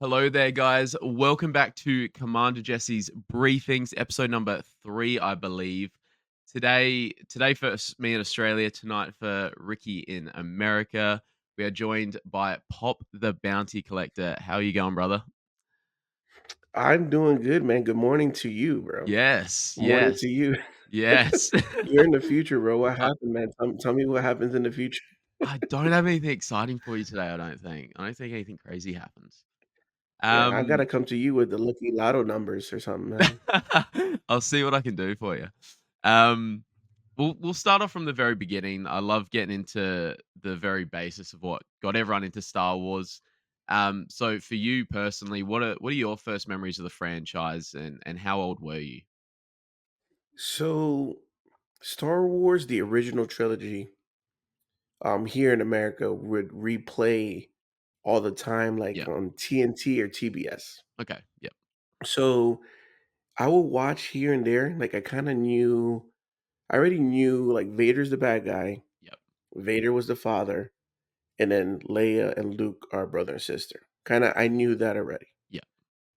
Hello there, guys. Welcome back to Commander Jesse's Briefings, episode number 3, I believe. Today for me in Australia, tonight for Ricky in America. We are joined by Pop the Bounty Collector. How are you going, brother? I'm doing good, man. Good morning to you, bro. Yes, Morning yes, to you. yes. You're in the future, bro. What I, happened, man? Tell me what happens in the future. I don't have anything exciting for you today, I don't think. I don't think anything crazy happens. Man, I gotta Um, come to you with the lucky lotto numbers or something, man. I'll see what I can do for you. Um, we'll start off from the very beginning. I love getting into the very basis of what got everyone into Star Wars. So for you personally, what are your first memories of the franchise, and how old were you? So, Star Wars, the original trilogy, here in America would replay all the time, like Yeah. on TNT or TBS. Okay. Yep. So I would watch here and there. Like I already knew like Vader's the bad guy. Yep. Vader was the father. And then Leia and Luke are brother and sister. Kinda I knew that already. Yep.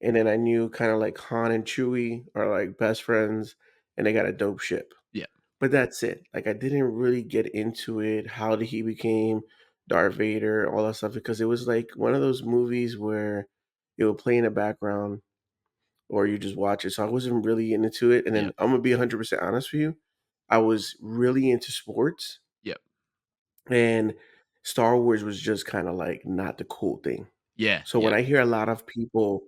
And then I knew kinda like Han and Chewie are like best friends and they got a dope ship. Yep. But that's it. Like I didn't really get into it, how did he became Darth Vader, all that stuff, because it was like one of those movies where it would play in the background or you just watch it. So I wasn't really into it. And then Yep. I'm gonna be 100% honest with you. I was really into sports Yep. and Star Wars was just kinda like not the cool thing. Yeah. So when Yeah. I hear a lot of people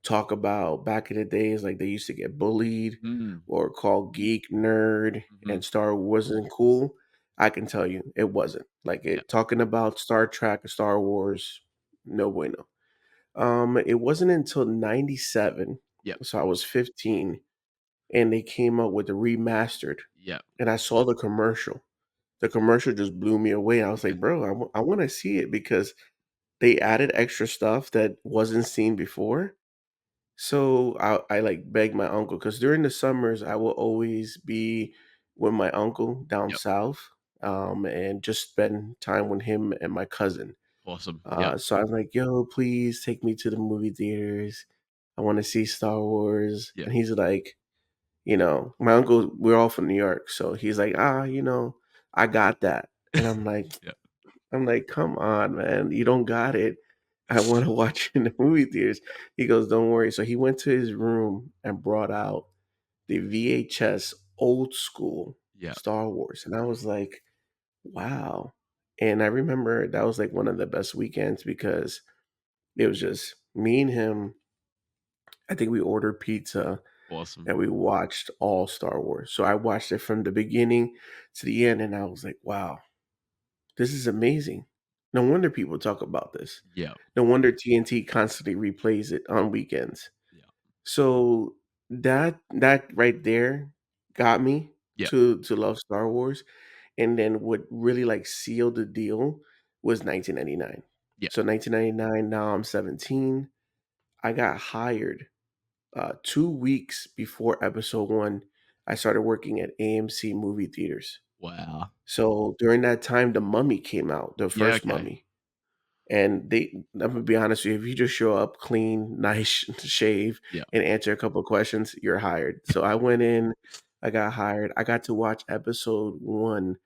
talk about back in the days, like they used to get bullied Mm, or called geek, nerd, hmm. and Star Wars wasn't cool, I can tell you it wasn't. Like Yep. it talking about Star Trek or Star Wars, no bueno. It wasn't until 97, Yep. so I was 15, and they came out with the remastered, Yep. and I saw the commercial. The commercial just blew me away. I was like, bro, I want to see it because they added extra stuff that wasn't seen before. So I like begged my uncle because during the summers I will always be with my uncle down Yep. south, and just spend time with him and my cousin. Awesome. Yep. So I was like, "Yo, please take me to the movie theaters. I want to see Star Wars." Yep. And he's like, my uncle, we're all from New York, so he's like, I got that. And Yep. I'm like, "Come on, man, you don't got it. I wanna watch in the movie theaters." He goes, "Don't worry." So he went to his room and brought out the VHS old school Yep. Star Wars, and I was like, "Wow." And I remember that was, like, one of the best weekends because it was just me and him. I think we ordered pizza, Awesome. and we watched all Star Wars. So I watched it from the beginning to the end, and I was like, "Wow, this is amazing. No wonder people talk about this. Yep. No wonder TNT constantly replays it on weekends." Yep. So that right there got me Yep. to love Star Wars, and then what really, like, sealed the deal was 1999. Yep. So 1999, now I'm 17. I got hired, 2 weeks before episode 1. I started working at AMC movie theaters. Wow. So during that time, The Mummy came out, the Yeah. first Okay. Mummy. And I'm gonna be honest with you, if you just show up clean, nice, shave, Yeah. and answer a couple of questions, you're hired. So I went in, I got hired. I got to watch episode 1,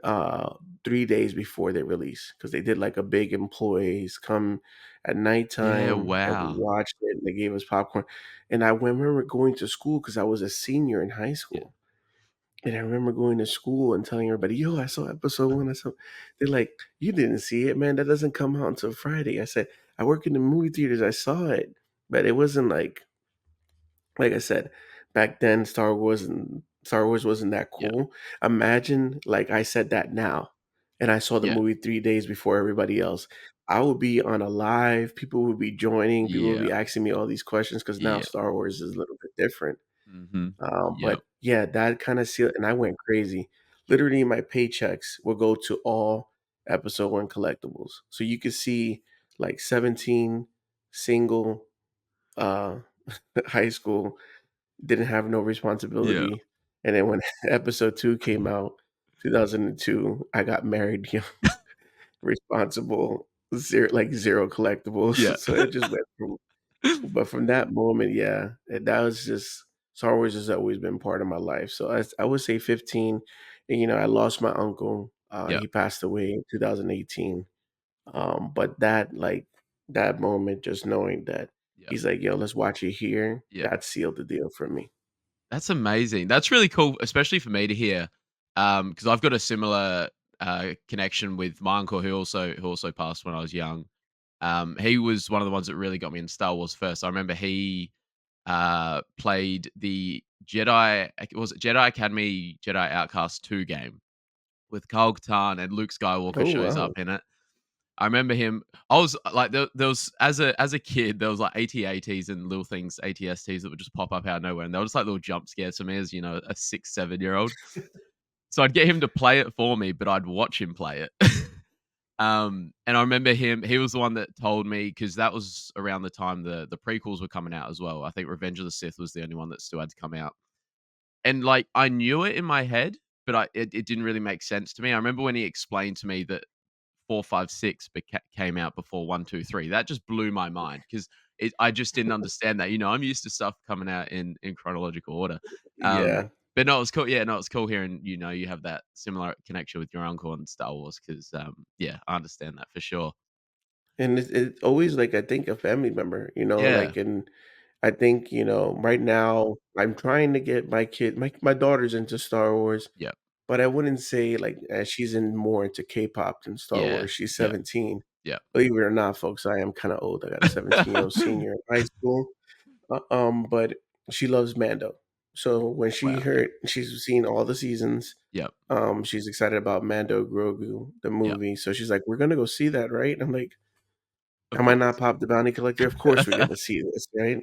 uh, 3 days before they release because they did, like, a big employees come at Yeah. nighttime, and we Wow. watched it, and they gave us popcorn. And I remember going to school because I was a senior in high Yeah. school. And I remember going to school and telling everybody, "Yo, I saw episode 1." I saw They're like, "You didn't see it, man. That doesn't come out until Friday." I said, "I work in the movie theaters. I saw it." But it wasn't like I said, back then Star Wars wasn't that Yeah. cool. Imagine like I said that now and I saw the Yeah. movie 3 days before everybody else. I would be on a live, people would be joining, people would Yeah. be asking me all these questions because now Yeah. Star Wars is a little bit different. Mhm. But Yep. yeah, that kinda sealed and I went crazy. Literally, my paychecks will go to all episode 1 collectibles. So you could see, like, 17 single, uh, high school, didn't have no Yeah. responsibility, and then when episode 2 came out, 2002, I got married young, responsible. zero collectibles. Yeah. So it just went from but from that moment, yeah, that was just Star Wars has always been part of my life. So I would say 15, and, I lost my uncle. Yeah. He passed away in 2018. But that moment, just knowing that Yeah. he's like, "Yo, let's watch it here," Yeah. that sealed the deal for me. That's amazing. That's really cool, especially for me to hear, because I've got a similar, connection with my uncle who also passed when I was young. He was one of the ones that really got me into Star Wars first. I remember he, played the Jedi Academy Jedi Outcast 2 game with Kyle Katarn and Luke Skywalker Oh, shows wow. up in it. I remember him. I was like, there was as a kid, there was like AT-ATs and little things, ATSTs that would just pop up out of nowhere, and they were just like little jump scares to me as a 6, 7 year old. So I'd get him to play it for me, but I'd watch him play it. And I remember him. He was the one that told me because that was around the time the prequels were coming out as well. I think Revenge of the Sith was the only one that still had to come out, and like I knew it in my head, but it didn't really make sense to me. I remember when he explained to me that 4, 5, 6 came out before 1, 2, 3. That just blew my mind because I just didn't understand that. I'm used to stuff coming out in chronological order. Yeah. But no, it's cool. Yeah, no, it's cool hearing you have that similar connection with your uncle and Star Wars because yeah, I understand that for sure. And it's always like, I think, a family member, Yeah, like, and I think, right now I'm trying to get my daughter's into Star Wars, yeah, but I wouldn't say like she's in more into K-pop than Star yeah, Wars. She's yeah, 17. yeah. Believe it or not, folks, I am kind of old. I got a 17-year-old senior in high school. But she loves Mando. So when Wow. Yeah, she's seen all the seasons, yeah, she's excited about Mando Grogu, the yeah. movie. So she's like, "We're gonna go see that, right?" I'm like, Of "Am I not course. Pop the Bounty Collector? Of course we're gonna see this, right?"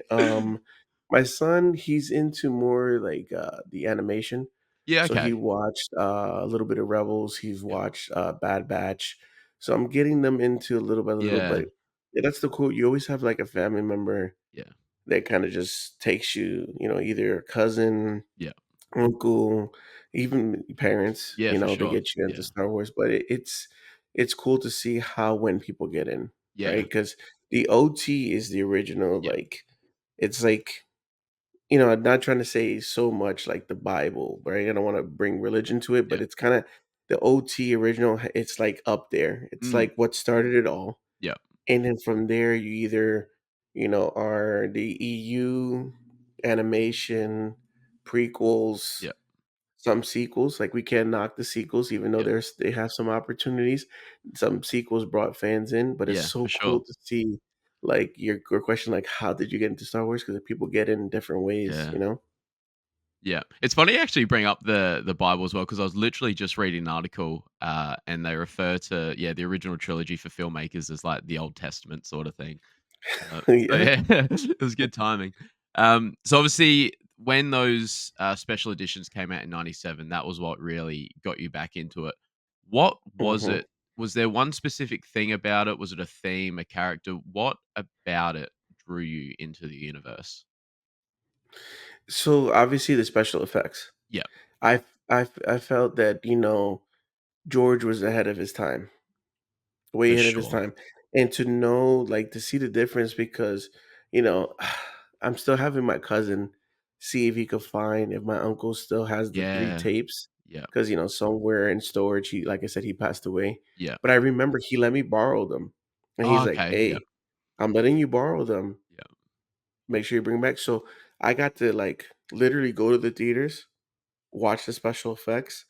My son, he's into more like the animation. Yeah. So he Okay. watched a little bit of Rebels. He's Yeah. watched Bad Batch. So I'm getting them into a little by little. Yeah. But yeah, that's the cool. You always have like a family member Yeah. that kinda just takes you, either a cousin, Yeah. uncle, even parents, Yeah. For they sure. get you into Yeah. Star Wars, but it's cool to see how when people get in, right? Yeah. Because the OT is the original, Yeah. like it's like, I'm not trying to say so much like the Bible, right? I don't wanna bring religion to it, but Yeah. it's kinda the OT original, it's, like, up there. It's, Mm. like, what started it all. Yeah. And then from there, you either, are the EU animation, prequels, Yeah. some sequels. Like we can't knock the sequels, even though Yeah. they have some opportunities. Some sequels brought fans in, but it's Yeah. so For sure. cool to see like your question, like how did you get into Star Wars? Because people get in different ways, Yeah. you know? Yeah. It's funny you actually bring up the Bible as well, because I was literally just reading an article, and they refer to, yeah, the original trilogy for filmmakers as like the Old Testament sort of thing. So Yeah. yeah, it was good timing. So obviously when those special editions came out in '97, that was what really got you back into it. What was Mhm. it? Was there one specific thing about it? Was it a theme, a character? What about it drew you into the universe? So obviously the special effects. Yeah, I felt that, George was ahead of his time. Way for ahead of his sure. time, and to know, like, to see the difference because, you know, I'm still having my cousin see if he could find if my uncle still has the 3 Yeah, tapes, yeah. because somewhere in storage, like I said, he passed away, Yeah. but I remember he let me borrow them, and Oh, he's like, okay. Yeah. "Hey, I'm letting you borrow them, Yeah. make sure you bring back." So, I got to, like, literally go to the theaters, watch the special effects,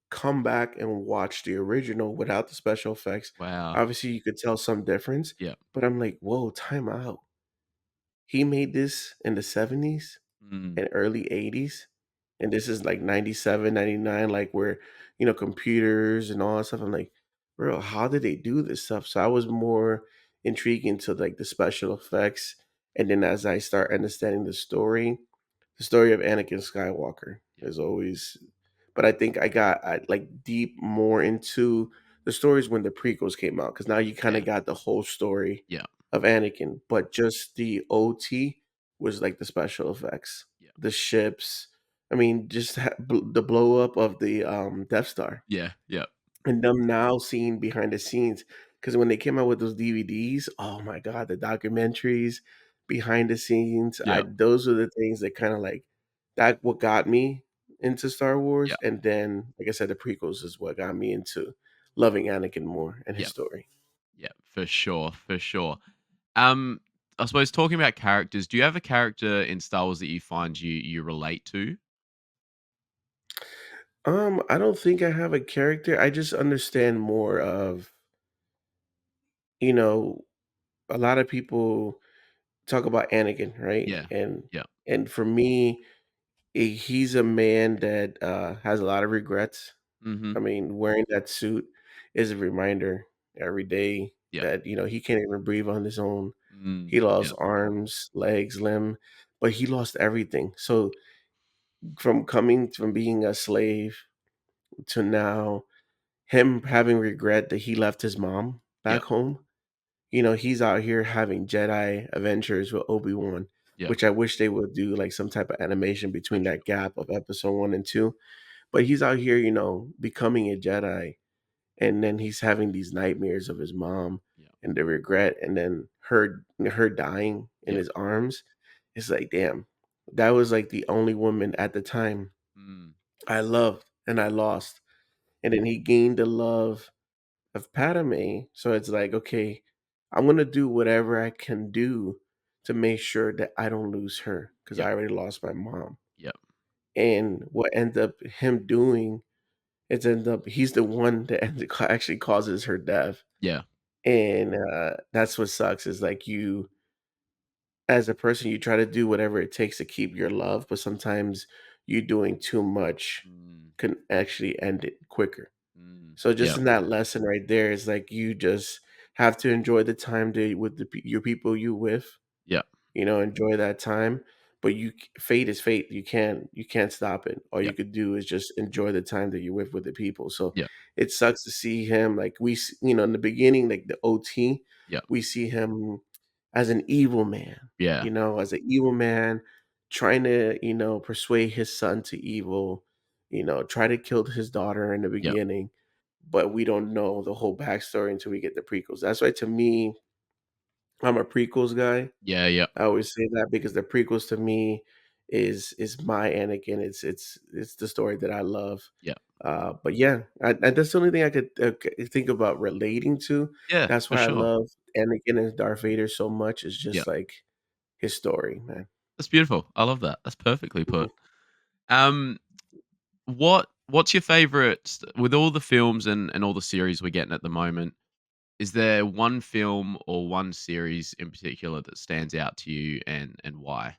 come back and watch the original without the special effects. Wow. Obviously, you could tell some difference, Yeah. but I'm like, "Whoa, time out. He made this in the '70s Mm. and early '80s, and this is like '97, '99, like, where, computers and all that stuff." I'm like, "Bro, how did they do this stuff?" So I was more intrigued into, like, the special effects, and then as I start understanding the story of Anakin Skywalker Yeah. is always but I think like, deep more into the stories when the prequels came out because now you kinda Yeah. got the whole story Yeah. of Anakin, but just the OT was, like, the special effects, Yeah. the ships, I mean, just the blow up of the, Death Star, Yeah. Yeah. and them now seeing behind the scenes. because when they came out with those DVDs, oh my god, the documentaries, behind the scenes, I Yeah. those are the things that kinda, like that what got me into Star Yeah. Wars, and then, like I said, the prequels is what got me into loving Anakin more and his Yeah. story. Yeah. For sure. For sure. Um, I suppose talking about characters, do you have a character in Star Wars that you find you relate to? I don't think I have a character, I just understand more of, you know, a lot of people talk about Anakin, right? Yeah. Yeah. And for me, he's a man that, has a lot of regrets. Mhm. I mean, wearing that suit is a reminder every day Yeah. that, he can't even breathe on his own. Mm. He lost Yeah. arms, legs, limb, but he lost everything. So from coming from being a slave to now him having regret that he left his mom Yeah. back home, he's out here having Jedi adventures with Obi-Wan, Yeah. which I wish they would do like some type of animation For between that sure. gap of episode 1 and 2. But he's out here, becoming a Jedi, and then he's having these nightmares of his mom Yeah. and the regret, and then her dying in Yeah. his arms. It's like, damn, that was like the only woman at the time Mm. I loved and I lost. And then he gained the love of Padme. So it's like, okay, I'm gonna do whatever I can do to make sure that I don't lose her because Yeah. I already lost my mom. Yeah. And what ended up him doing is end up he's the one that actually causes her death. Yeah. And that's what sucks is like you as a person you try to do whatever it takes to keep your love, but sometimes you doing too much Mm. can actually end it quicker. Mm. So just Yeah. in that lesson right there, is like you just have to enjoy the time that with your people you with, Yeah. enjoy that time. But fate is fate. You can't stop it. All Yeah. you could do is just enjoy the time that you're with the people. So Yeah. it sucks to see him like in the beginning, like the OT, Yeah. we see him as an evil man. Yeah. As an evil man trying to persuade his son to evil. Try to kill his daughter in the Yeah. beginning, but we don't know the whole backstory until we get the prequels. That's why to me, I'm a prequels guy. Yeah. Yeah. I always say that because the prequels to me is my Anakin. It's the story that I love. Yeah. But yeah, that's the only thing I could think about relating to. Yeah. That's For why I sure. love Anakin and Darth Vader so much. Is Yeah. just like his story, man. That's beautiful. I love that. That's perfectly Mhm. put. Um, what's your favorite with all the films and all the series we're getting at the moment? Is there one film or one series in particular that stands out to you and why?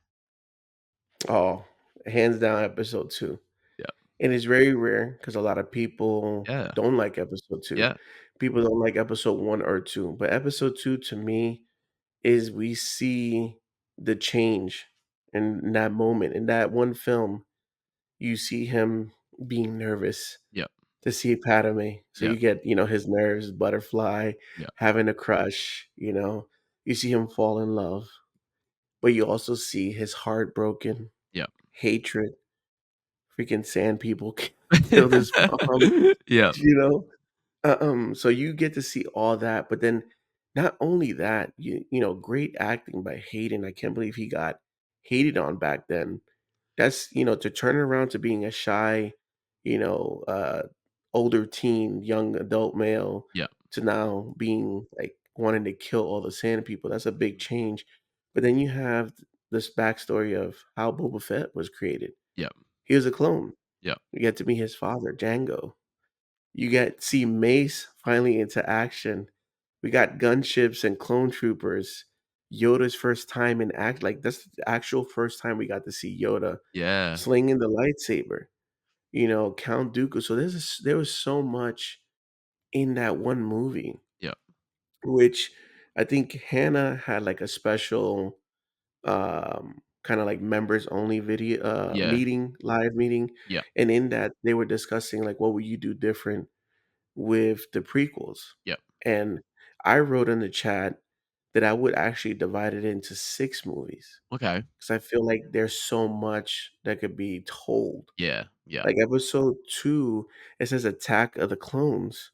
Oh, hands down, episode 2. Yeah. And it's very rare because a lot of people Yeah. don't like episode 2. Yeah. People don't like episode 1 or 2, but episode 2 to me is we see the change in that moment. In that one film, you see him being nervous Yeah. to see Padme. So Yeah. you get, his nerves, butterfly, Yeah. having a crush. You see him fall in love, but you also see his heart broken, Yeah. hatred, freaking sand people killed his mom, Yeah. you know? So you get to see all that, but then not only that, great acting by Hayden. I can't believe he got hated on back then. That's to turn around to being a shy, you know, uh, older teen, young adult male Yeah. to now being like wanting to kill all the Sand people. That's a big Mhm. change. But then you have this backstory of how Boba Fett was created. Yeah. He was a clone. Yeah. You get to meet his father, Django. You get see Mace finally into action. We got gunships and clone troopers. Yoda's first time in act like that's the actual first time we got to see Yoda Yeah. slinging the lightsaber. Count Dooku. So there was so much in that one movie, Yeah. which I think Hannah had like a special kind of like members only video Yeah. meeting, live meeting. Yeah. And in that they were discussing like what would you do different with the prequels. Yeah. And I wrote in the chat that I would actually divide it into 6 movies Okay. because I feel like there's so much that could be told. Yeah. Yeah. Like episode 2, it says Attack of the Clones.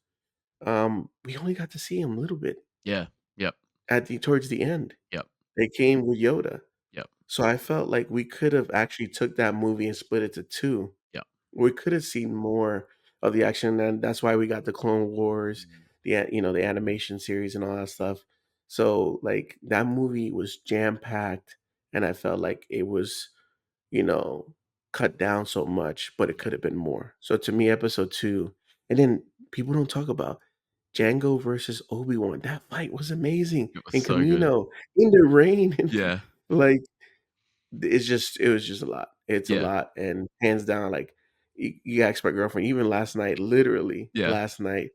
we only got to see him a little bit Yeah. Yep. at the towards the end. Yep. They came with Yoda. Yep. So I felt like we could have actually took that movie and split it to 2. Yep. We could have seen more of the action, and that's why we got the Clone Wars, Mm. the animation series and all that stuff. So, like, that movie was jam-packed, and I felt like it was, you know, cut down so much, but it Yep. could have been more. So to me, episode 2, and then people don't talk about Django versus Obi-Wan. That fight was amazing It was in so good. Camino, in the rain, and Yeah. like it was just a lot. It's a Yeah. lot, and hands down, like, you ask my girlfriend even last night, literally Yeah. last night,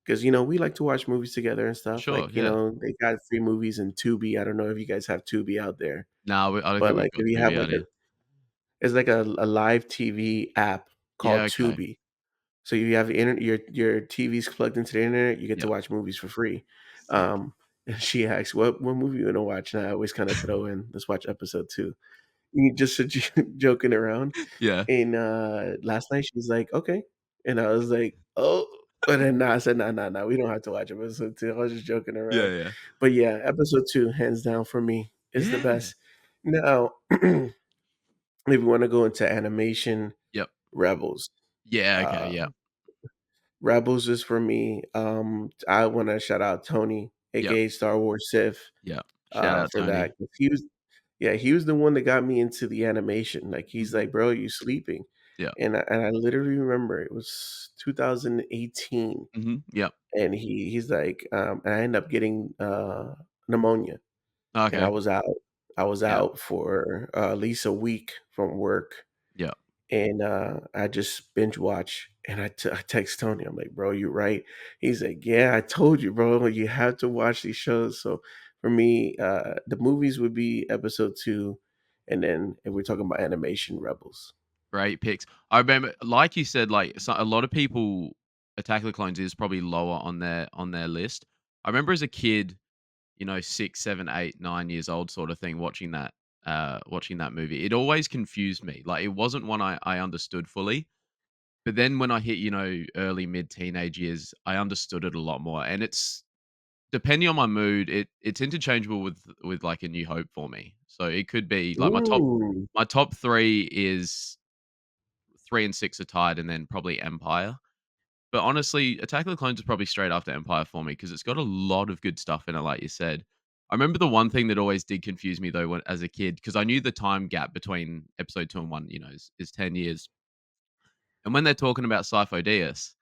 because we like to watch movies together and stuff, Sure. like, Yeah. they got free movies in Tubi. I don't know if you guys have Tubi out there, No, I don't but, think we've like, got if you have, Tubi like, out here. it's like a live TV app Yeah. called Okay. Tubi. So you have the internet your TV's plugged into the internet, you get to Yep. watch movies for free. Sick. And she asks, "What movie you gonna watch?" And I always kinda throw in, "Let's watch episode 2." You just joking around, Yeah. and, last night she's like, "Okay," and I was like, "Oh," but then, nah, I said, "No, no, no, we don't have to watch episode 2." I was just joking Yeah. around, Yeah. but yeah, episode 2, hands down for me, is the Yeah. best. Now, if we wanna go into animation, Yep. Rebels. Yeah. Okay. Uh, Yep. Rebels is for me. I wanna shout out Tony, Yep. AKA Star Wars Sith, Yep. Shout out for Tony. that. 'Cause he was the one that got me into the animation. Like, he's Mhm. like, "Bro, you sleeping?" Yep. And I literally remember it was 2018, Mhm. Yep. and he's like, and I ended up getting, pneumonia, and Okay. I was Yep. out for, at least a week from work, Yep. and, I just binge watch, and I text Tony, I'm like, "Bro, you right." He's like, "Yeah, I told you, bro, you have to watch these shows." So, for me, the movies would be episode 2, and then if we're talking about animation, Rebels. Great picks. I remember, like you said, like a lot of people, Attack of the Clones is probably lower on their list. I remember as a kid, 6, 7, 8, 9 years old, sort of thing, watching that movie. It always confused me. Like, it wasn't one I understood fully. But then when I hit, early mid teenage years, I understood it a lot more. And it's depending on my mood, it's interchangeable with like A New Hope for me. So it could be like Mm. my top three is 3 and 6 are tied, and then probably Empire. But honestly, Attack of the Clones is probably straight after Empire for me because it's got a lot of good stuff in it, like you said. I remember the one thing that always did confuse me though, when, as a kid, because I knew the time gap between episode 2 and 1, is 10 years. And when they're talking about Sifo-Dyas,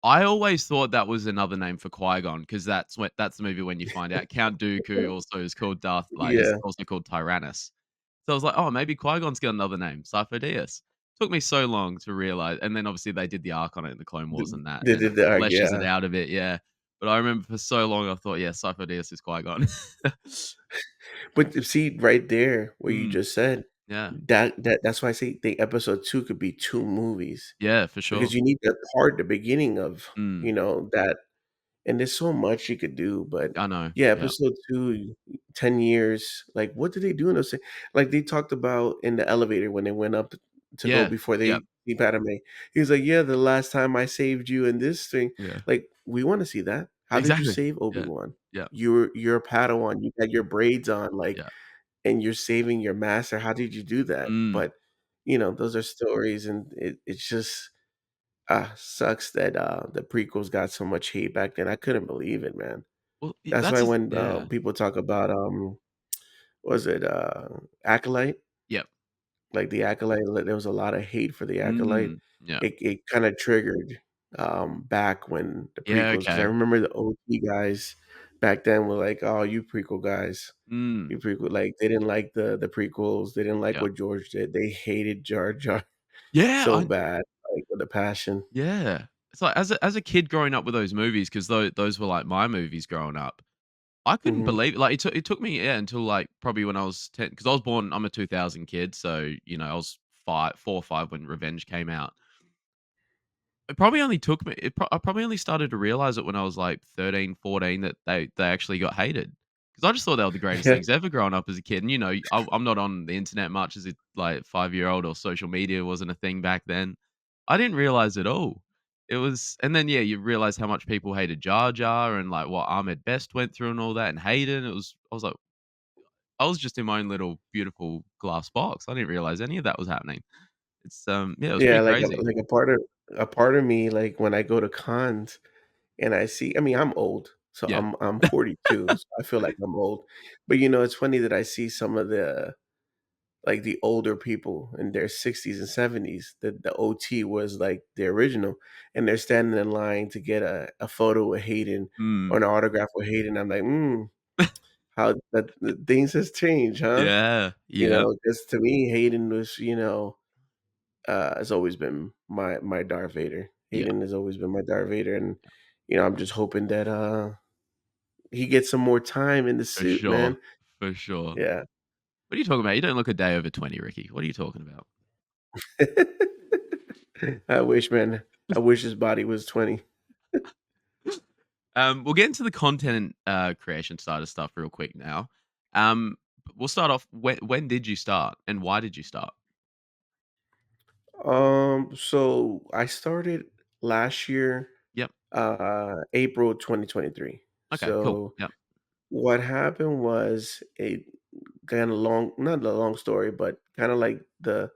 I always thought that was another name for Qui-Gon because that's the movie when you find out Count Dooku also is called is Yeah. also called Tyrannus. So I was like, "Oh, maybe Qui-Gon's got another name, Sifo-Dyas." Took me so long to realize, and then obviously they did the arc on it in the Clone Wars and that, They and it did the arc, fleshes it yeah. out a bit, yeah. But I remember for so long I thought, yeah, Sifo-Dyas is Qui-Gon. But see, right there, what you Mm, just said, yeah. that's why I say the episode 2 could be 2 movies, Yeah, for because sure. you need that part, the beginning of, Mm, that. And there's so much you could do, but I know. yeah, Yeah. episode 2, 10 years, like, what did they do in those like, they talked about in the elevator when they went up to go Yeah. before Yeah. they see Padme. He was like, "Yeah, the last time I saved you in this thing." Yeah. Like, we wanna see that. How did you Exactly. save Yeah. Obi-Wan? Yeah. You're a Padawan, you had your braids on, like, Yeah. and you're saving your master. How did you do that? Mm. But, those are stories, and it's just, sucks that, the prequels got so much hate back then. I couldn't believe it, man. Well, That's that's why a when, yeah. people talk about, was it, Acolyte? Yep. Like, the Acolyte, like, there was a lot of hate for the Acolyte. Mm. Yeah. It kinda triggered, back when the Yeah, prequels, because I okay. remember the OG guys back then were like, "Oh, you prequel guys. Mm. You prequel," like, they didn't like the prequels, they didn't like Yeah. what George did, they hated Jar Jar Yeah, so I bad, like, with a passion. yeah. It's like as a kid growing up with those movies, 'cause those were, like, my movies growing up, I couldn't Mhm. believe it. Like, it took me, yeah, until, like, probably when I was 10, because I was born I'm a 2000 kid, so, I was 4 or 5 when Revenge came out. It probably only took me I probably only started to realize it when I was, like, 13, 14 that they actually got hated. Because I just thought they were the greatest Yeah. things ever growing up as a kid, and, I'm not on the internet much as a, like, 5-year-old, or social media wasn't a thing back then. I didn't realize at all. it was and then, yeah, you realize how much people hated Jar Jar and, like, what Ahmed Best went through and all that, and Hayden. I was like I was just in my own little beautiful glass box. I didn't realize any of that was happening. Yeah, it was Yeah, pretty crazy. like a part of me, like, when I go to cons and I see I mean, I'm old, so Yeah. I'm 42, so I feel like I'm old. But, it's funny that I see some of the older people in their 60s and 70s, the OT was, like, the original, and they're standing in line to get a photo with Hayden or Mm. an autograph with Hayden. I'm like, "Mm, how the things has changed, huh?" Yeah. Yep. 'Cause to me, Hayden was, has always been my Darth Vader. Yeah. Hayden has always been my Darth Vader, and, I'm just hoping that, he gets some more time in the For suit, sure. man. For sure. Yeah. What are you talking about? You don't look a day over 20, Ricky. What are you talking about? I wish, man. I wish his body was 20. We'll get into the content, creation side of stuff real quick now. Um, we'll start off, when did you start and why did you start? So I started last year, Yep. April 2023. Okay, cool. So Yep. what happened was a kind of long, not a long story, but kind of like the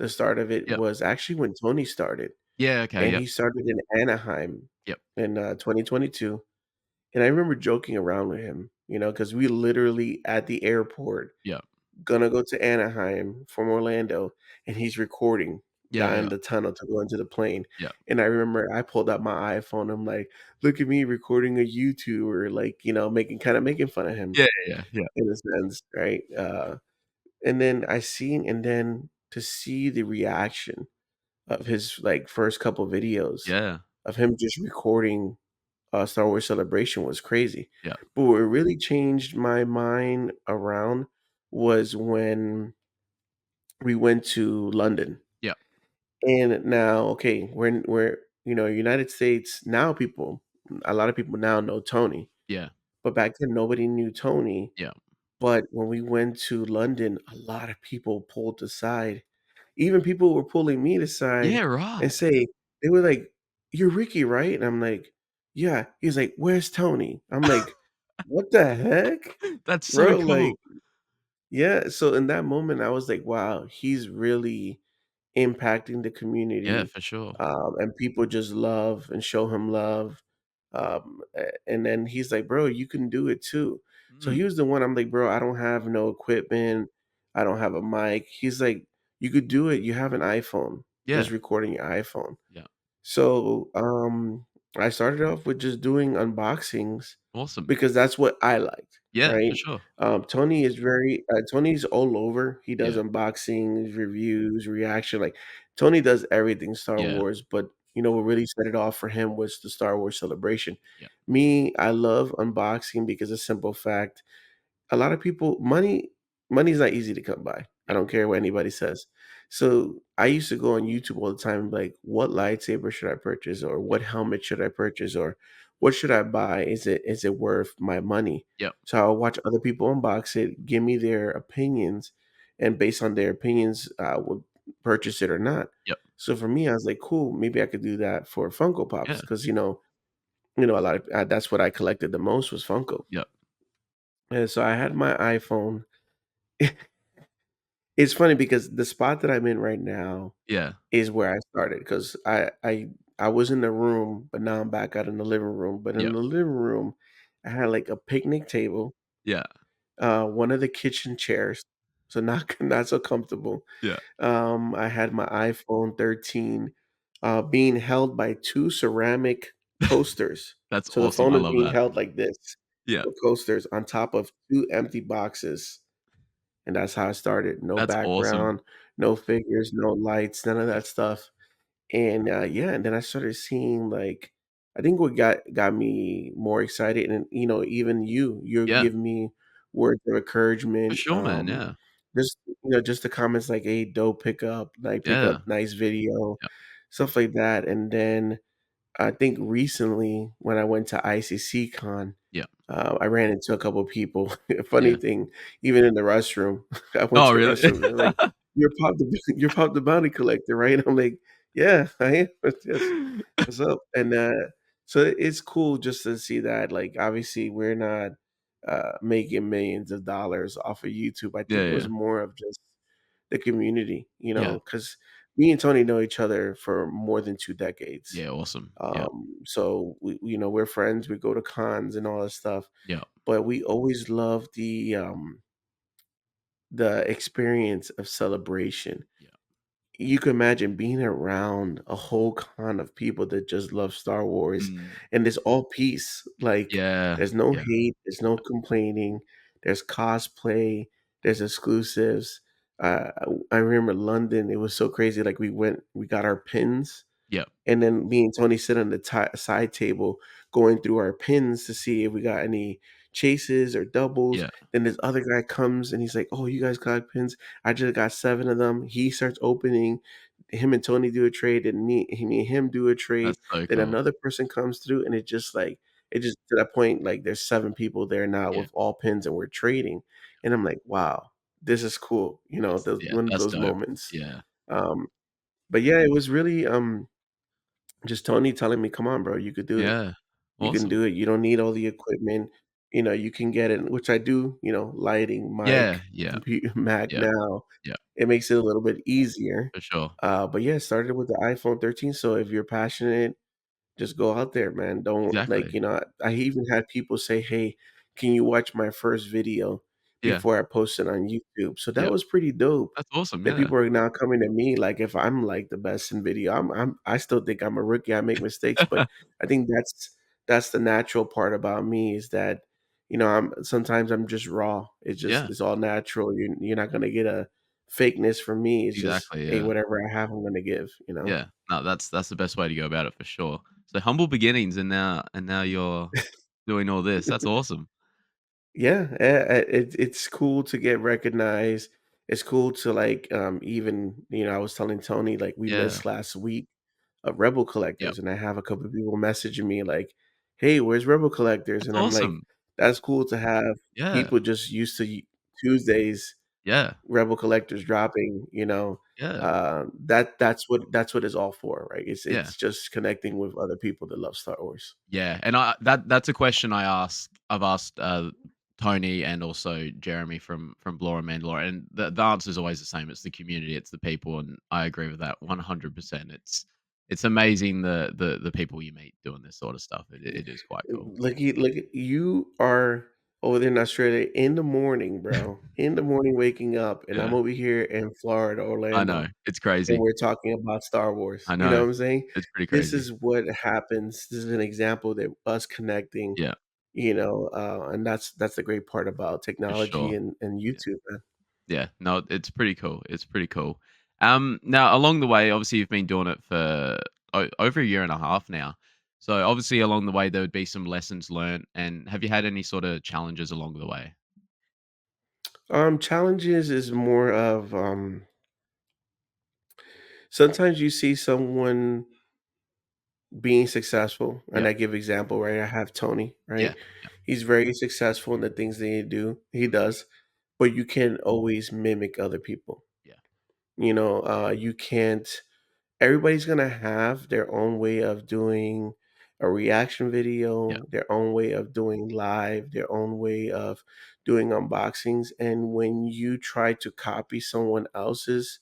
start of it Yep. was actually when Tony started, Yeah, okay, and yep. he started in Anaheim Yep. in 2022. And I remember joking around with him, because we literally at the airport Yep. gonna go to Anaheim from Orlando, and he's recording Yeah, down yeah. the tunnel to go into the plane. Yep. And I remember I pulled out my iPhone. I'm like, "Look at me recording a YouTuber," like, making fun of him Yeah, yeah, yeah. in a sense, right? And then to see the reaction of his, like, first couple videos Yeah. of him just recording Star Wars Celebration was crazy. Yeah. But what really changed my mind around was when we went to London. Yeah. And now, okay, we're United States now a lot of people now know Tony, Yeah. but back then nobody knew Tony. Yeah. But when we went to London, a lot of people pulled aside. Even people were pulling me aside Yeah, and right. they were like, "You're Ricky, right?" And I'm like, "Yeah." He's like, "Where's Tony?" I'm like, "What the heck, That's so bro?" Like, cool. yeah. So in that moment, I was like, "Wow, he's really impacting the Yeah, community," for sure. and people just love and show him love. And then he's like, "Bro, you can do it too." So he Mm. was the one. I'm like, "Bro, I don't have no equipment. I don't have a mic." He's like, "You could do it. You have an iPhone. Yeah. Just recording your iPhone." Yeah. So, I started off with just doing unboxings Awesome. because that's what I liked, Yeah, for right? sure. Tony's all over. He does Yeah. unboxings, reviews, reaction. Like Tony does everything Star Yeah. Wars, but what really set it off for him was the Star Wars celebration. Yeah. Me, I love unboxing because of simple fact a lot of people money's not easy to come by. I Yeah. don't care what anybody says. So I used to go on YouTube all the time and be like, what lightsaber should I purchase? Or Yeah. what helmet should I purchase? Or what should I buy? Is it worth my money? Yep. So I'll watch other people unbox it, give me their opinions, and based on their opinions, I would purchase it or not. Yep. So for me, I was like, cool, maybe I could do that for Funko Pops Yeah. because a lot of that's what I collected the most was Funko. Yep. And so I had my iPhone. It's funny because the spot that I'm in right now Yeah. is where I started because I was in the room, but now I'm back out in the living room. But in Yep. the living room, I had like a picnic table, Yeah. one of the kitchen chairs, so not not so comfortable. Yeah. I had my iPhone 13 being held by two ceramic coasters. That's So the awesome. phone I is love being that. held like this, Yeah. the coasters on top of two empty boxes. And that's how I started. No That's awesome. background, no figures, no lights, none of Yeah. that stuff. And, yeah, and then I started seeing, like I think what got me more excited and, even you Yeah. give me words of For encouragement, sure, man. Yeah. just the comments like, "Hey, dope pickup," like, Yeah. "Pickup, nice video," Yep. stuff like that. And then I think recently when I went to ICC Con, Yeah. I ran into a couple people. Funny Yeah. thing, even in the restroom, I went Oh, to the really? restroom, they're like, "You're Pop the you're Pop the Bounty Collector, right?" I'm like, Yeah, I am. Yes. What's up? And, so it's cool just to see that, like, obviously, we're not, making millions of dollars off of YouTube. I Yeah, think it was yeah. more of just the community, Yeah. because me and Tony know each other for more than 2 decades. Yeah, awesome. Yeah. So we're friends, we go to cons and all that stuff, Yeah. but we always love the experience of celebration. Yeah. You can imagine being around a whole con of people that just love Star Wars, Mm. and it's all peace. Like, Yeah. there's no Yeah. hate, there's no complaining, there's cosplay, there's exclusives. I remember London, it was so crazy. Like, we got our pins, Yeah. and then me and Tony sit on the side table going through our pins to see if we got any chases or doubles. Yeah. Then this other guy comes and he's like, "Oh, you guys got pins? I just got 7 of them." He starts opening. Him and Tony do a trade, and me and him do a trade. That's so Then cool. another person comes through, and it just to that point, like, there's 7 people there now Yeah. with all pins, and we're trading. And I'm like, "Wow, this is cool." Those one of That's those dope. moments. Yeah. Um, but yeah, it was really just Tony telling me, "Come on, bro, you could do it. Yeah. You can Awesome. do it. You don't need all the equipment. You can get it," which I do, lighting, Yeah. mic, Yeah. computer, Mac Yeah. now. Yeah. It makes it a little bit easier. For sure. But yeah, it started with the iPhone 13, so if you're passionate, just go out there, man. Don't like, Exactly. I even had people say, "Hey, can you watch my first video Yeah. before I post it on YouTube?" So that Yeah. was pretty dope That's awesome. that Yeah. people are now coming to me like if I'm like the best in video. I still think I'm a rookie. I make mistakes, but I think that's the natural part about me is that, I'm just raw. Yeah. It's all natural. You're not gonna get a fakeness from me. It's just, Exactly. hey, Yeah. whatever I have, I'm gonna give. Yeah. No, that's the best way to go about it for sure. So humble beginnings and now you're doing all this. That's awesome. Yeah, it's cool to get recognized. It's cool to like even I was telling Tony like we Yeah. missed last week of Rebel Yep. Collectors, and I have a couple of people messaging me like, "Hey, where's Rebel Collectors?" That's And I'm like, awesome. "That's cool to have Yeah. people just used to Tuesdays Yeah. Rebel Collectors dropping." Yeah. That's what it's all for, right? It's Yeah. it's just connecting with other people that love Star Wars. Yeah, and that's a question I've asked, Tony and also Jeremy from Blore and Mandalore, and the answer is always the same. It's the community, it's the people, and I agree with that 100%. It's amazing the people you meet doing this sort of stuff. It is quite cool. You are over there in Australia in the morning, bro. In the morning waking up, and I'm Yeah, over here in Florida, I know. Orlando, It's and crazy. we're talking about Star Wars. I You know know. what I'm saying? It's pretty This crazy. is what happens. This is an example that us connecting, Yeah, and that's the great part about for technology sure. and Yeah. YouTube, man. Yeah, no, it's pretty cool. It's pretty cool. Now along the way, obviously you've been doing it for over a year and a half now. So obviously along the way there would be some lessons learned. And have you had any sort of challenges along the way? Challenges is more of sometimes you see someone being successful, and Yeah, I give example, right? I have Tony, yeah, right? yeah, He's very successful in the things that he does, but you can't always mimic other people. yeah, You can't. Everybody's gonna have their own way of doing a reaction yeah, video, their own way of doing live, their own way of doing unboxings, and when you try to copy someone else's,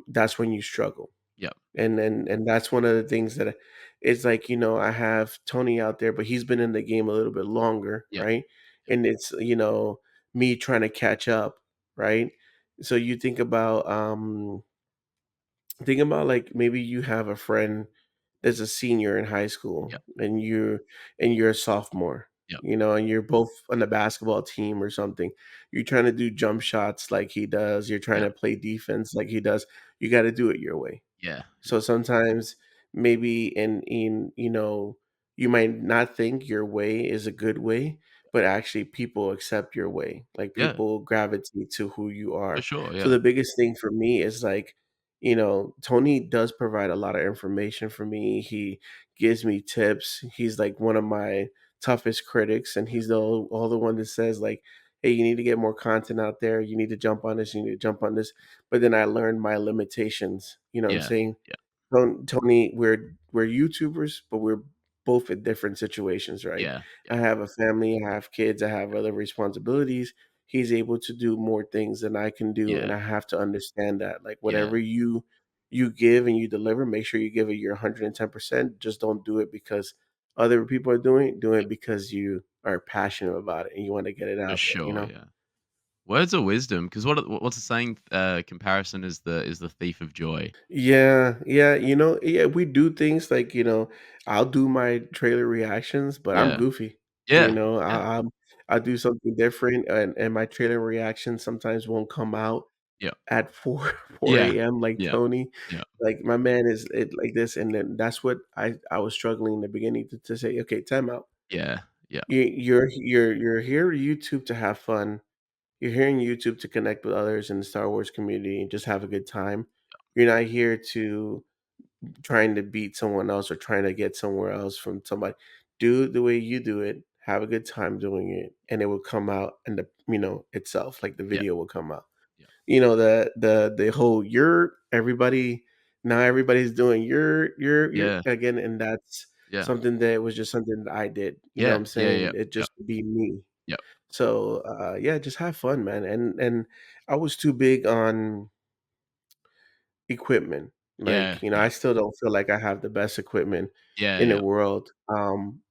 that's when you struggle. yeah, And that's one of the things that it's like, I have Tony out there, but he's been in the game a little bit longer, yeah, right? yeah, And it's, me trying to catch up, right? So you think about like maybe you have a friend that's a senior in high school yeah, and you're a sophomore, yeah, and you're both on the basketball team or something. You're trying to do jump shots like he does, you're trying yeah, to play defense like he does. You got to do it your way. yeah, So sometimes maybe you might not think your way is a good way, but actually people accept your way. Like yeah, people gravitate to who you for are. sure. So Yeah, the biggest thing for me is like, Tony does provide a lot of information for me. He gives me tips. He's like one of my toughest critics, and he's the one that says like, "Hey, you need to get more content out there. You need to jump on this. You need to jump on this." But then I learned my limitations. You know what I'm Yeah. saying? Yeah. Tony, we're YouTubers, but we're both in different situations, right? Yeah. I Yeah. have a family, I have kids, I have other responsibilities. He's able to do more things than I can do, and Yeah. I have to understand that. Like Yeah. whatever you give and you deliver, make sure you give it your 110%. Just don't do it because other people are doing it. Do Yeah. it because you are passionate about it and you want to get it For out there, you sure, know? yeah. Words of wisdom, because what's the saying? Comparison is the thief of joy. Yeah, yeah, yeah, we do things like, I'll do my trailer reactions, but I'm Yeah. goofy. Yeah. Yeah. I'll do something different, and my trailer reaction sometimes won't come out Yeah. at 4 Yeah. 4 AM like Yeah. Tony. Yeah. Like, my man is like this, and then that's what I was struggling in the beginning to say, "Okay, time out. Yeah. Yeah. You're here on YouTube to have fun. You're here on YouTube to connect with others in the Star Wars community and just have a good time. You're not here to trying to beat someone else or trying to get somewhere else from somebody. Do it the way you do it. Have a good time doing it, and it will come out, and itself, like the Yeah. video will come out. Yeah. The whole you're everybody now everybody's doing you're Yeah. again, and that's Yeah. something that was just something that I did. You know what Yeah. I'm Yeah. Yeah. saying? It Yeah. just be me. Yeah. So yeah, just have fun, man. And I was too big on equipment. Yeah. Like, I Yeah. still don't feel like I have the best equipment Yeah. in the Yeah. world.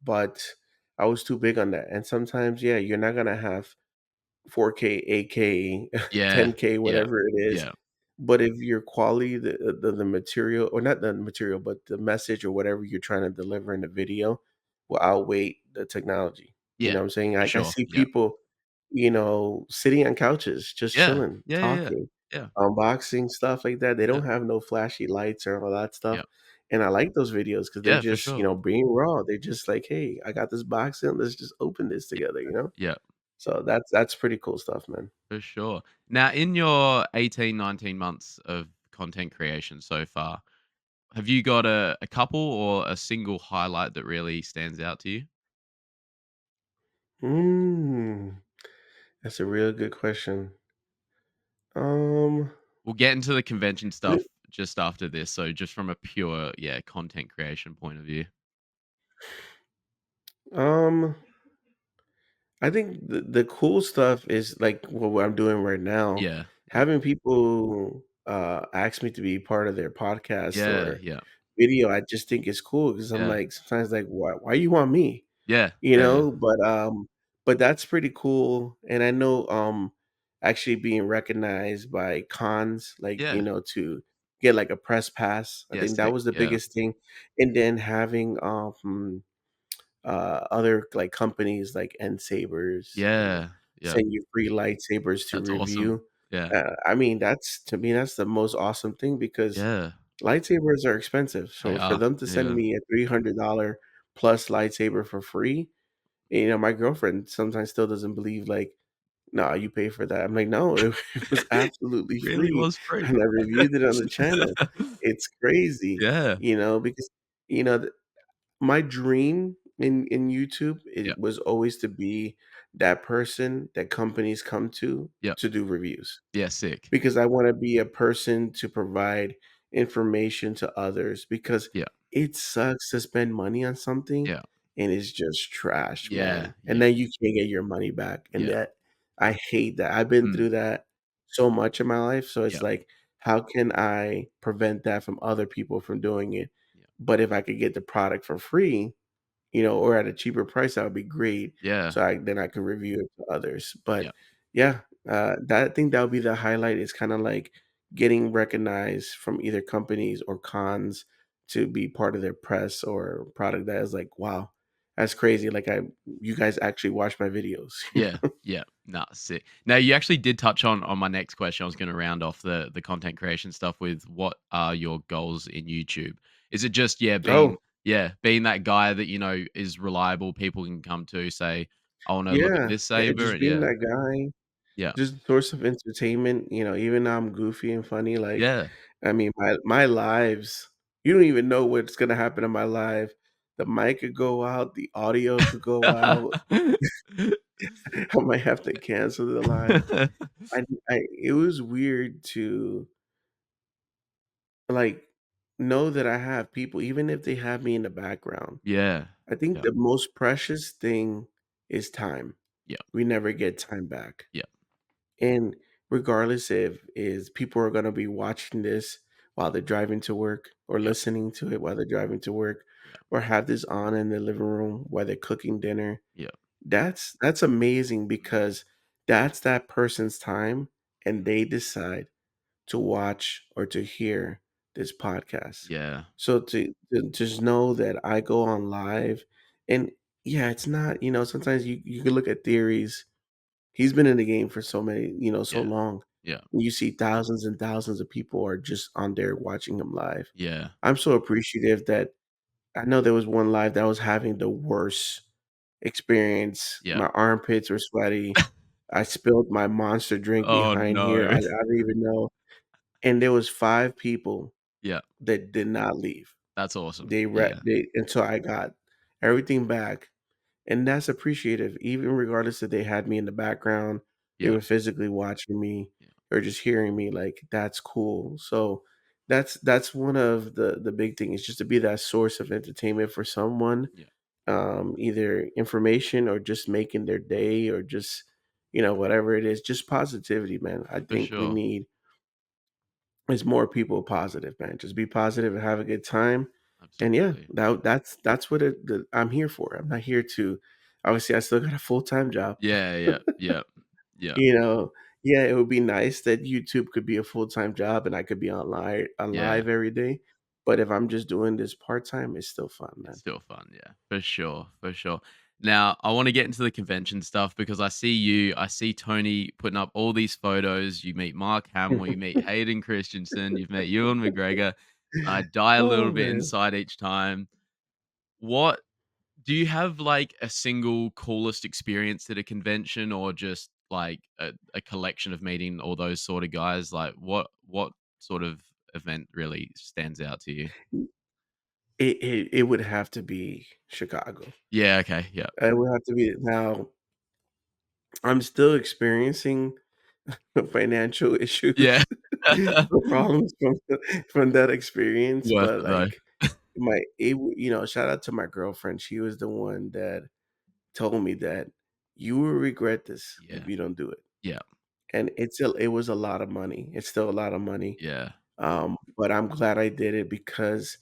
But I was too big on that. And sometimes, yeah, you're not gonna have 4K, 8K, Yeah. 10K, Yeah. whatever it is. Yeah. But if your quality, the material, or not the material, but the message or whatever you're trying to deliver in the video will outweigh the technology. You Yeah. know what I'm saying? For Like I sure. see Yeah. people, sitting on couches, just Yeah. chilling, Yeah. Yeah. Yeah. talking, Yeah. unboxing stuff like that. They Yeah. don't have no flashy lights or all that stuff. Yeah. And I like those videos because they're Yeah. For just, sure. being raw. They're just like, hey, I got this box in, let's just open this Yeah. together. Yeah. So that's pretty cool stuff, man. For sure. Now, in your 18, 19 months of content creation so far, have you got a couple or a single highlight that really stands out to you? Mm, that's a real good question. Um, We'll get into the convention th- stuff just after this. So just from a pure, yeah, content creation point of view. um, I think the cool stuff is like what I'm doing right now. Yeah. Yeah. Having people ask me to be part of their podcast Yeah. or Yeah. video, I just think is cool because I'm Yeah. like sometimes like why you want me? Yeah. You Yeah. Yeah. know, but that's pretty cool. And I know actually being recognized by cons, like, Yeah. to get like a press pass. I Yeah. think that Sick. was the Yeah. biggest thing. And then having other like companies like End Sabers Yeah. Yeah. send you free lightsabers to That's awesome. review. Yeah. I mean, that's to me, that's the most awesome thing because Yeah. lightsabers are expensive. They So for are. them to send Yeah. me a $300 plus lightsaber for free, my girlfriend sometimes still doesn't believe like, "No, you pay for that." I'm like, "No, it was absolutely Really free, was free. and I reviewed it on the channel." It's crazy, Yeah. because, you know, my dream in YouTube, Yeah. it was always to be that person that companies come Yeah. to do reviews. Yeah. Sick. Because I wanna be a person to provide information to others because Yeah. it sucks to spend money on something Yeah. and it's just trash, Yeah. man, and Yeah. then you can't get your money back, and Yeah. that I hate that. I've been Mm. through that so much in my life, so it's Yeah. like, how can I prevent that from other people from doing it? Yeah. But if I could get the product for free, or at a cheaper price, that would be great. Yeah. So I could review it to others. But Yeah. yeah, that I think that would be the highlight is kind of like getting recognized from either companies or cons to be part of their press or product that is like, wow, that's crazy. Like you guys actually watch my videos. Yeah, yeah. Nah, sick. Now you actually did touch on my next question. I was gonna round off the content creation stuff with what are your goals in YouTube? Is it just, Oh, being that guy that, is reliable, people can come to, say, "I wanna look at yeah. this saber," Just and being yeah. that guy, Yeah. just source of entertainment, even though I'm goofy and funny, like, Yeah. I mean, my lives, you don't even know what's gonna happen in my life. The mic could go out, the audio could go out. I might have to cancel the live. I it was weird to, like, know that I have people, even if they have me in the background. Yeah. I think Yeah. the most precious thing is time. Yeah. We never get time back. Yeah. And regardless if is people are gonna be watching this while they're driving to work or Yeah. listening to it while they're driving to work Yeah. or have this on in the living room while they're cooking dinner. Yeah. That's amazing Mhm. because that's that person's time and Mhm. they decide to watch or to hear this podcast. Yeah. So to just know that I go on live and yeah, it's not, sometimes you can look at theories. He's been in the game for so many, so Yeah. long. Yeah. You see thousands and thousands of people are just on there watching him live. Yeah. I'm so appreciative that I know there was one live that was having the worst experience. Yeah. My armpits were sweaty. I spilled my monster drink Oh, behind here. no. I don't even know. And there was 5 people Yeah. that did not leave. That's awesome. They Yeah. they until I got everything back, and that's appreciative, even regardless that they had me in the background, they Yeah. were physically watching me Yeah. or just hearing me, like, that's cool. So, that's one of the big things, just to be that source of entertainment for someone, Yeah. either information or just making their day or just, whatever it is, just positivity, man. I For think we sure. need is more people positive, man. Just be positive and have a good time. And yeah, Absolutely. that's what I'm here for. I'm not here to obviously I still got a full-time job. Yeah. Yeah. Yeah. Yeah. You know, yeah, it would be nice that YouTube could be a full-time job and I could be online Yeah. live every day. But if I'm just doing this part-time, it's still fun, It's man. still fun, yeah, for sure, for sure. Now, I want to get into the convention stuff because I see Tony putting up all these photos. You meet Mark Hamill, you meet Hayden Christensen, you've met Ewan McGregor. I die a little Oh, bit man. inside each time. What do you have like a single coolest experience at a convention or just like a collection of meeting all those sort of guys? Like what sort of event really stands out to you? It would have to be Chicago. Yeah, okay, yeah. It would have to be now, I'm still experiencing financial Yeah. issues or problems from that experience, Worth but, it though. like, shout out to my girlfriend, she was the one that told me that, "You will regret this if Yeah. you don't do it," Yeah. and it was a lot of money, it's still a lot of money, Yeah. but I'm glad I did it because,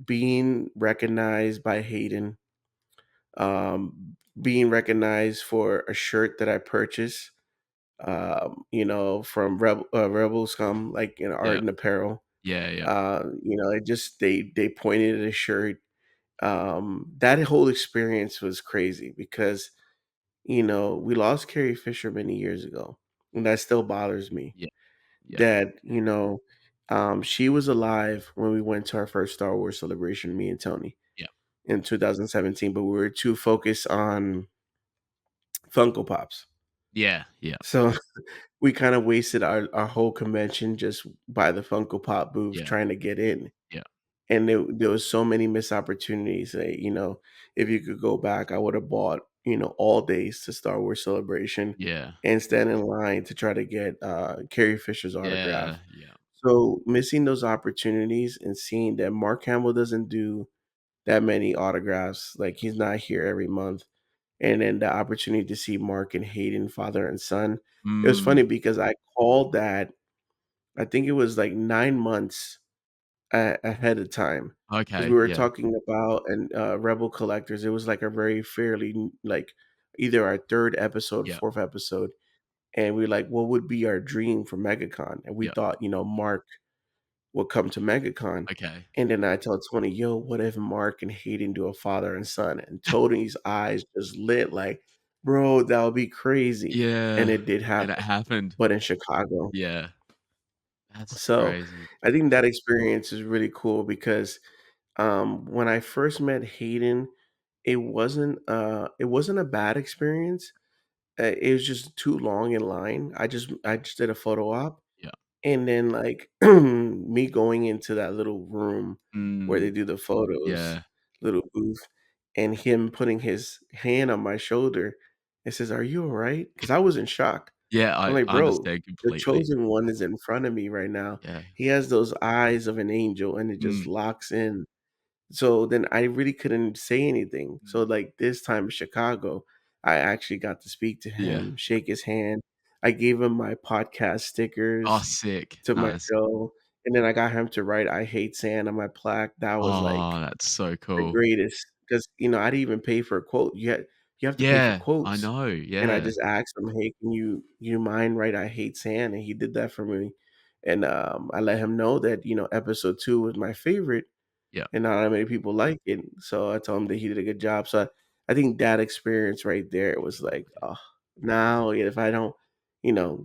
being recognized by Hayden, being recognized for a shirt that I purchased, from Rebel Scum, like, art Yeah. and apparel. Yeah, yeah. It just they pointed at a shirt. That whole experience was crazy because, we lost Carrie Fisher many years ago, and that still bothers me Yeah. Yeah. that, she was alive when we went to our first Star Wars celebration, me and Tony, Yeah. in 2017, but we were too focused on Funko Pops. Yeah. Yeah. So we kinda wasted our whole convention just by the Funko Pop booth Yeah. trying to get in, Yeah. and there was so many missed opportunities that, if you could go back, I woulda bought, all days to Star Wars Celebration Yeah. and stand in line to try to get, Carrie Fisher's Yeah. autograph. Yeah. So, missing those opportunities and seeing that Mark Hamill doesn't do that many autographs, like, he's not here every month, and then the opportunity to see Mark and Hayden, father and son. It was funny Mm. because I called that I think it was like 9 months ahead of time because we Okay. were Yeah. talking about and, Rebel Collectors. It was like a very fairly n like, either our 3rd episode, Yeah. 4th episode, and we're like, "What would be our dream for MegaCon?" And we Yeah. thought, Mark would come to MegaCon, Okay. and then I told Tony, "Yo, what if Mark and Hayden do a father and son?" And Tony's eyes just lit like, "Bro, that would be crazy." And Yeah. it did And it happen, happened. but in Chicago. Yeah. That's So, crazy. I think that experience is really cool because, when I first met Hayden, it wasn't a bad experience. It was just too long in line. I just did a photo op, Yeah. and then, like, me going into that little room where they Mm. do the photos, Yeah. little booth, and him putting his hand on my shoulder It says, "Are you alright?" 'Cause I was in shock. Yeah, I'm I like, "Bro, understand the completely. chosen one is in front of me right now. Yeah. He has those eyes of an angel, and it just Mm, locks in." So then I really couldn't say anything. So, mm. like, this time in Chicago, I actually got to speak to Yeah. him, shake his hand. I gave him my podcast Oh, stickers sick. to my Nice. show, and then I got him to write "I hate sand" on my plaque. That was, Oh, like, that's so the cool. greatest, 'cause, I didn't even pay for a quote. You have to pay for Yeah, I quotes, know, and I yeah. just asked him, "Hey, can you mind write 'I hate sand'?" And he did that for me, and, I let him know that, episode 2 was my favorite, Yeah, and not that many people like it, so I told him that he did a good job. So I think that experience right there was like, yeah, "Oh, now if I don't,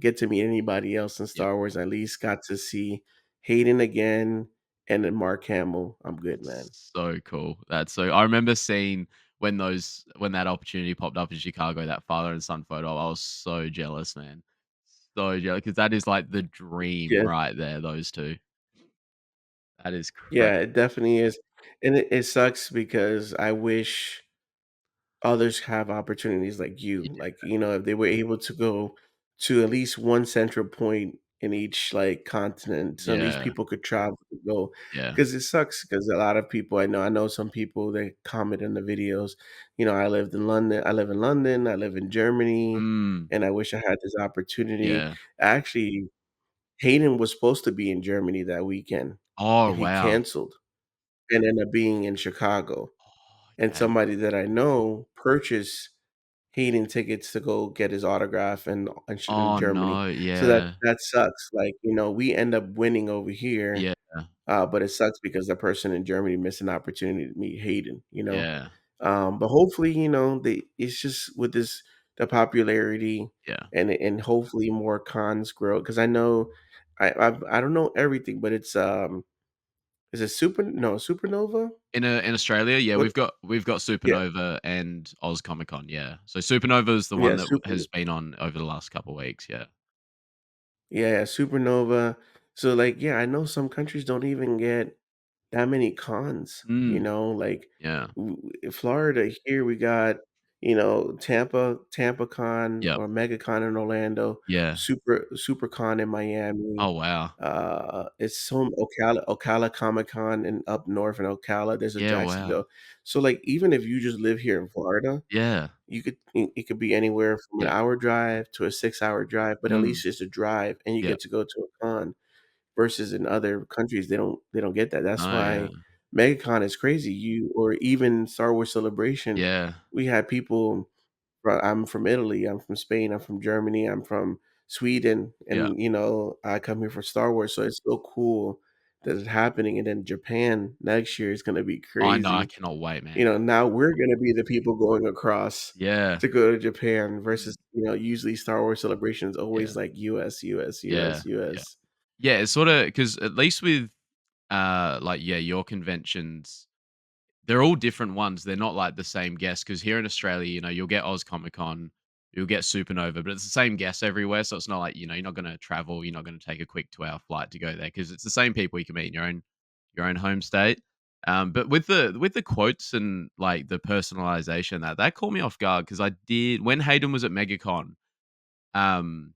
get to meet anybody else in yeah. Star Wars, I at least got to see Hayden again and then Mark Hamill. I'm good, man." So cool. That's so I remember seeing when that opportunity popped up in Chicago, that father and son photo, I was so jealous, man. So jealous because that is like the dream Yeah. right there, those 2. That is Yeah, crazy. it definitely is, and it sucks because I wish others have opportunities like you. Like, if they were able to go to at least one central point in each like continent, so at least Yeah, people could travel to go. yeah. Because it sucks because a lot of people I know some people they comment in the videos, I live in London, I live in Germany, Mm, and I wish I had this opportunity. yeah. Actually, Hayden was supposed to be in Germany that weekend Oh, and he wow. canceled and ended up being in Chicago. Oh, And okay. somebody that I know purchased Hayden tickets to go get his autograph in Oh, Germany. no, So that yeah. that sucks, like, we end up winning over here, Yeah, but it sucks because the person in Germany missed an opportunity to meet Hayden. yeah, But hopefully, it's just with the popularity yeah. and hopefully more cons grow because I know I don't know everything, but it's, is it Supernova? In Australia, yeah, What we've got Yeah, Supernova and Oz Comic Con, yeah. So Supernova is the one yeah, that has been on over the last couple of weeks, yeah. Yeah, supernova. So, like, yeah, I know some countries don't even get that many cons, Mm, like yeah, in Florida here we got, Tampa Con yep, or MegaCon in Orlando, yeah. SuperCon in Miami. Oh, wow. It's some Ocala Comic Con in up north in Ocala. There's a Yeah, wow. Jacksonville. So, like, even if you just live here in Florida, Yeah, it could be anywhere from an yeah, hour drive to a 6-hour drive, but at mm, least it's a drive and you yeah. get to go to a con versus in other countries, they don't get that. That's No, yeah, why MegaCon is crazy. Or even Star Wars Celebration, yeah, we had people I'm from Italy, I'm from Spain, I'm from Germany, I'm from Sweden, yeah. and, I come here for Star Wars, so it's so cool that it's happening, and then Japan next year is gonna be I know, I crazy. cannot wait, man. Now we're gonna be the people going across Yeah, to go to Japan mm, versus, usually Star Wars Celebration is yeah, always like US, US, yeah, US, yeah. US. Yeah, it's sorta because at least with, like, yeah, your conventions they're all different ones. They're not like the same guests because here in Australia, you'll get Oz Comic Con, you'll get Supernova, but it's the same guests everywhere. So it's not like you're not going to travel, you're not going to take a quick 2 hour flight to go there because it's the same people you can meet in your own home state. But with the quotes and like the personalization that caught me off guard because I did when Hayden was at MegaCon. Um,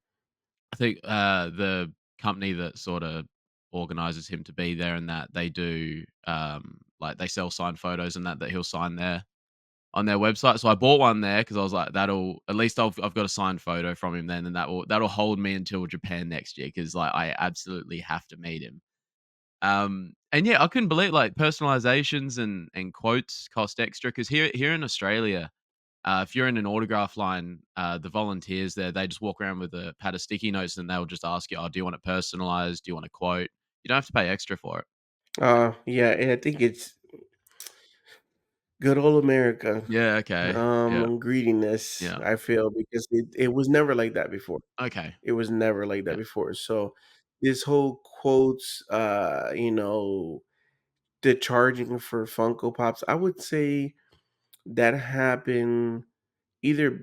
I think, the company that sorta organizes him to be there and that they do, like, they sell signed photos and that he'll sign there on their website. So I bought one there because I was like, "That'll at least I've got a signed photo from him then, and that'll hold me until Japan next year because like, I absolutely have to meet him." And yeah, I couldn't believe, like, personalizations and quotes cost extra because here in Australia, if you're in an autograph line, the volunteers there, they just walk around with a pad of sticky notes and they'll just ask you, "Oh, do you want it personalized? Do you want a quote?" You don't have to pay extra for it. Yeah, and I think it's good old America, Yeah, okay. Yeah, greediness, yeah. I feel, because it was never like that before. Okay. It was never like that Yeah. before, so this whole quotes, the charging for Funko Pops, I would say that happened either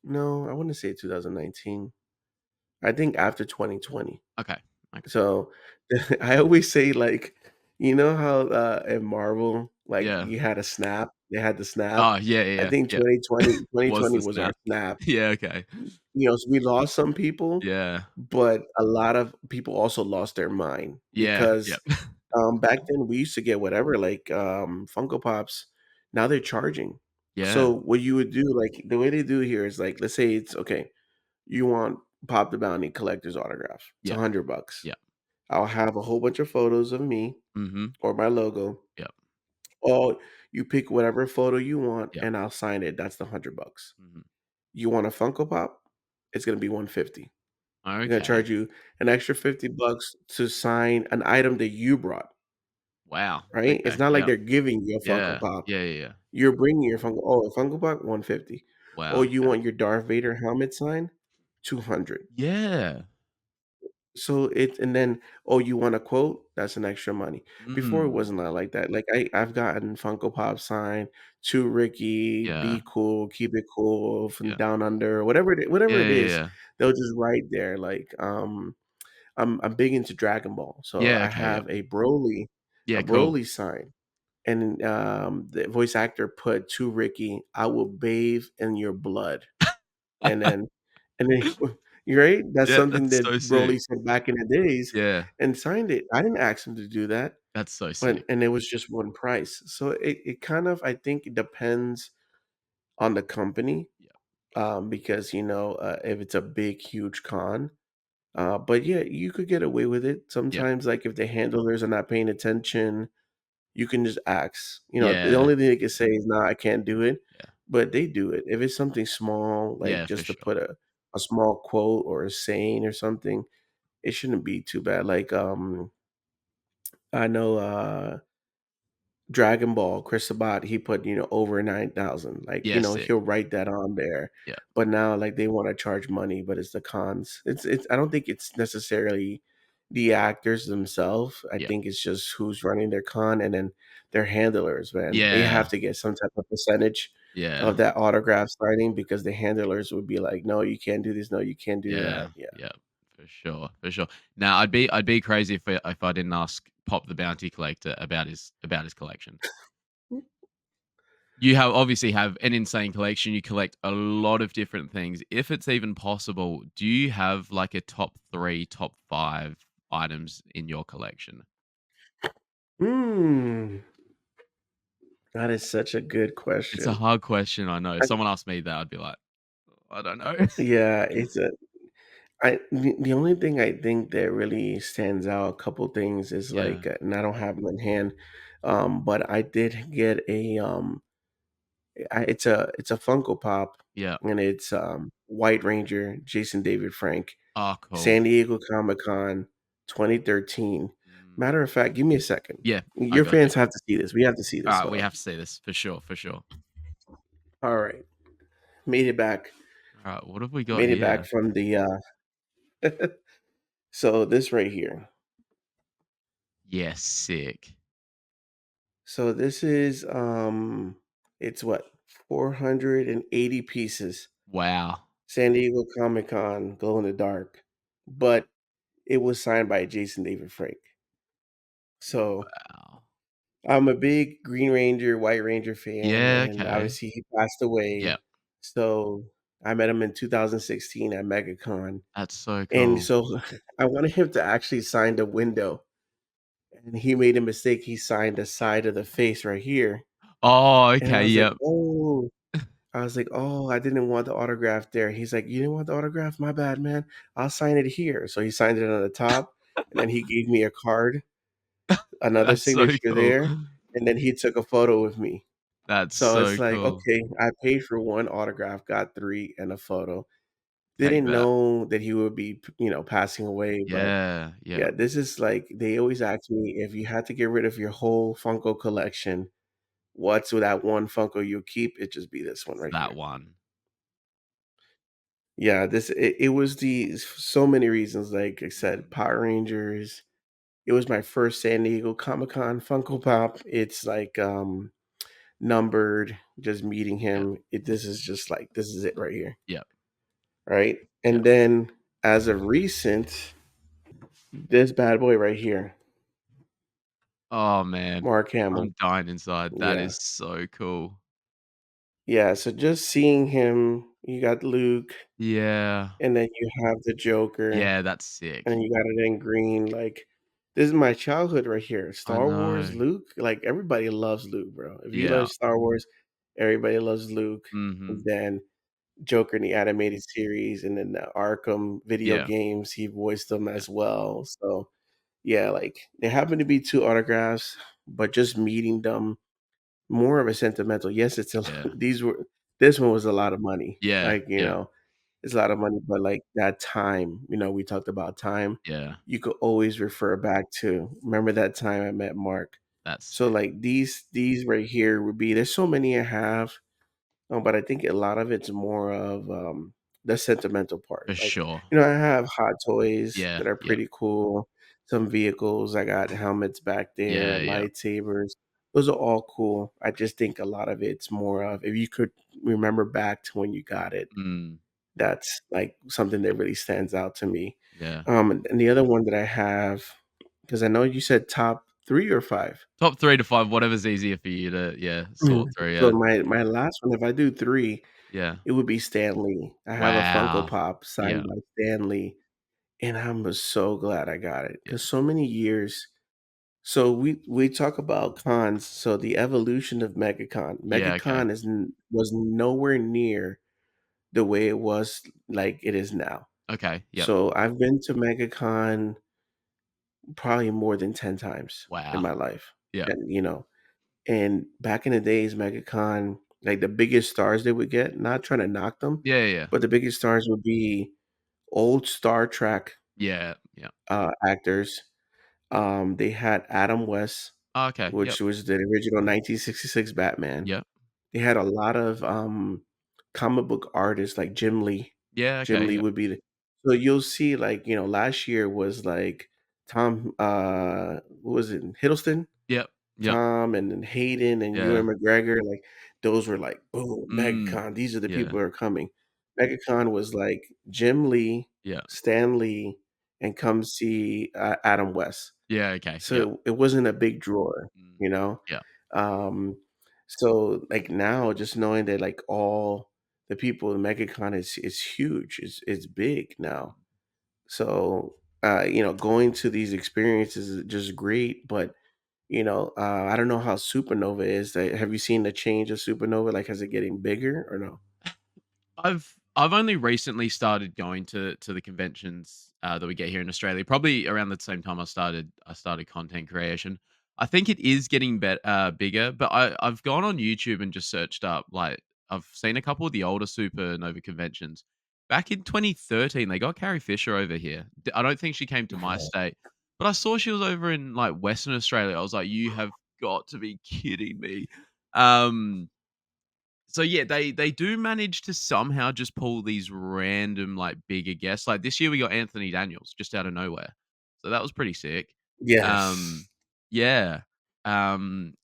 no, I wouldn't say 2019. I think after 2020. Okay. Okay. So, I always say, like, how, in Marvel, like, Yeah. you had a snap? They had the snap. Oh, yeah, yeah, I yeah, think yeah. twenty Was twenty the was our snap. snap. Yeah, okay. So we lost some people, Yeah. but a lot of people also lost their mind Yeah, because, yep. back then we used to get whatever, like, Funko Pops. Now they're charging. Yeah, So what you would do, like, the way they do here is, like, let's say it's okay, you want Pop the Bounty collector's autograph. It's yeah, $100. yeah. I'll have a whole bunch of photos of me Mhm. or my logo. Yep, Or you pick whatever photo you want yep. and I'll sign it. That's the $100. Mhm. You want a Funko Pop? It's gonna be 150. They're gonna Okay. charge you an extra $50 to sign an item that you brought, Wow, right? It's okay, not like yep. they're giving you a Funko Yeah. Pop. Yeah, yeah, yeah. You're bringing your a Funko Pop, 150. Or Wow, you okay. want your Darth Vader helmet signed, 200. Yeah. So it and then, oh, you want a quote? That's an extra money. Before it Mm. wasn't like that. Like I've gotten Funko Pop signed to Ricky, Yeah, be cool, keep it cool from yeah. down under, whatever Yeah, it yeah, is, yeah. they'll just write there like I'm big into Dragon Ball. So Yeah, I okay, yep. have a Yeah, cool. Broly sign. And the voice actor put to Ricky, I will bathe in your blood. And then and then you're right? That's Yeah, something that's that so Broly sick. said back in the days Yeah, and signed it. I didn't ask him to do that, that's so but sick. and it was just one price. So it kind of I think it depends on the company, Yeah, because, if it's a big, huge con, but yeah, you could get away with it. yeah, Sometimes, like, if the handlers are not paying attention, you can just ask. The yeah, only thing they can say is, "Nah, I can't do it," yeah. but they do it. If it's something small, like Yeah, for just to sure. put a small quote or a saying or something, it shouldn't be too bad. Like, I know, Dragon Ball, Chris Sabat, he put, over 9,000. Like, Yeah, sick. he'll write that on there. Yeah, But now, like, they wanna charge money, but it's the cons. It's I don't think it's necessarily the actors themselves. I yeah. think it's just who's running their con and then their handlers, man. They have Yeah, to get some type of percentage yeah, of that autograph signing because the handlers would be like, "No, you can't do this. No, you can't do yeah, that." Yeah. yeah, for sure, for sure. Now, I'd be crazy if I didn't ask Pop the Bounty Collector about his collection. You have obviously have an insane collection. You collect a lot of different things. If it's even possible, do you have like a top 3, top 5 items in your collection? Hmm, that is such a good It's a question. hard question, I know. If I someone asked me that, I'd be like, "I don't know." Yeah, the only thing I think that really stands out, a couple things is Yeah, like, and I don't have them in hand, but I did get it's a Funko Pop, yeah. and it's White Ranger, Jason David Frank, Oh, cool. San Diego Comic Con 2013. Mm. Matter of fact, give me a second. Yeah, I Your got you. fans have to see this. We have to see this. Alright, Hold we up. have to see this for sure, for sure. All right, made it back. Alright, what have we got Made it back here? from the. So this right here. Yes, sick. So this is it's what, 480 pieces. Wow. San Diego Comic Con glow in the dark. But it was signed by Jason David Frank. So Wow. I'm a big Green Ranger, White Ranger fan, Yeah, and okay. obviously he passed away. Yeah, So I met him in 2016 at MegaCon. that's so And cool. so I wanted him to actually sign the window. And he made a mistake. He signed the side of the face right here. Oh, And I okay, was like, yep. "Oh." I was like, "Oh, I didn't want the autograph there." He's like, "You didn't want the autograph? My bad, man. I'll sign it here." So he signed it on the top, and then he gave me a card, another That's so signature cool. there, and then he took a photo with me. That's So so it's like, cool. okay, I paid for 1 autograph, got 3 and a photo. Take Didn't that. know that he would be, passing away, but Yeah, yeah. yeah, this is like they always ask me, "If you had to get rid of your whole Funko collection, what's that one Funko you keep?" It'd just be this one It's right that here. one. Yeah, it was so many reasons, like I said, Mm, Power Rangers. It was my first San Diego Comic-Con Funko Pop. It's like, numbered, just meeting yeah, him. This is just like this is it right here, yeah, right? yeah. And then as of recent, this bad boy right here. Oh, man. Mark Hamill. I'm dying inside. That Yeah. is so cool. Yeah, so just seeing him, you got Luke, Yeah. and then you have the Joker, Yeah, that's and sick. then you got it in green, like, this is my childhood right here. I Star Wars, know. Luke, like, everybody loves Luke, bro. If you Yeah. love Star Wars, everybody loves Luke, and Mhm. then Joker in the animated series, and then the Arkham video Yeah. games, he voiced them Yeah. as well, so, yeah, like, there happened to be 2 autographs, but just meeting them more of a sentimental yes, it's a Yeah. these were this one was a lot of money, Yeah. like, Yeah. it's a lot of money, but, like, that time, we talked about time, Yeah. you could always refer back to, "Remember that time I met Mark?" That's So, sick. like, these right here would be there's so many I have, but I think a lot of it's more of, the sentimental part, For like, sure. I have hot toys Yeah. that are Yeah. pretty cool, some vehicles, I got helmets back there, Yeah. Yeah. lightsabers, those are all cool, I just think a lot of it's more of if you could remember back to when you got it, Mm. that's, like, something that really stands out to me. Yeah. And the other one that I have, because I know you said top 3 or 5? Top 3 to 5, whatever's easier for you to, yeah, Mm. sort through, So yeah. my last one, if I do 3, Yeah. it would be Stan Lee. I have a Funko Wow. Pop signed Yeah. by Stan Lee, and I'm so glad I got it Yeah. because so many years so we talk about cons, so the evolution of MegaCon. Yeah, okay. MegaCon was nowhere near the way it was like it is now. Okay, yep. So I've been to MegaCon probably more than 10 times in Wow. my life, Yeah. and back in the days, MegaCon, like, the biggest stars they would get, not trying to knock them, Yeah, yeah, yeah. but the biggest stars would be old Star Trek, Yeah, yeah. actors. They had Adam West, Oh, okay, yep. which was the original 1966 Batman. Yep. They had a lot of, comic book artists like Jim Lee. Yeah, Jim okay, Lee yep. would be the so you'll see, like, last year was, like, what was it? Hiddleston? Yep. Yep. Tom and then Hayden and Yeah. Ewan McGregor, like, those were like, "Boom, Mm. MegaCon, these are the Yeah. people who are coming." MegaCon was like Jim Lee, Yeah. Stan Lee, and come see, Adam West. Yeah, okay, yep. So it wasn't a big drawer, Mm. you know? Yeah. Um, so, like, now just knowing that, like, all the people in MegaCon is huge, it's big now. Mm. So, going to these experiences is just great, but I don't know how Supernova is. Have you seen the change of Supernova? Like, is it getting bigger or no? I've only recently started going to the conventions, that we get here in Australia, probably around the same time I started content creation. I think it is getting bigger, but I've gone on YouTube and just searched up, like, I've seen a couple of the older Supernova conventions. Back in 2013, they got Carrie Fisher over here. I don't think she came to my state, but I saw she was over in, like, Western Australia. I was like, "You have got to be kidding me." Um so yeah, they do manage to somehow just pull these random, like, bigger guests. Like, this year we got Anthony Daniels just out of nowhere. So that was pretty sick. Yes. Um, yeah.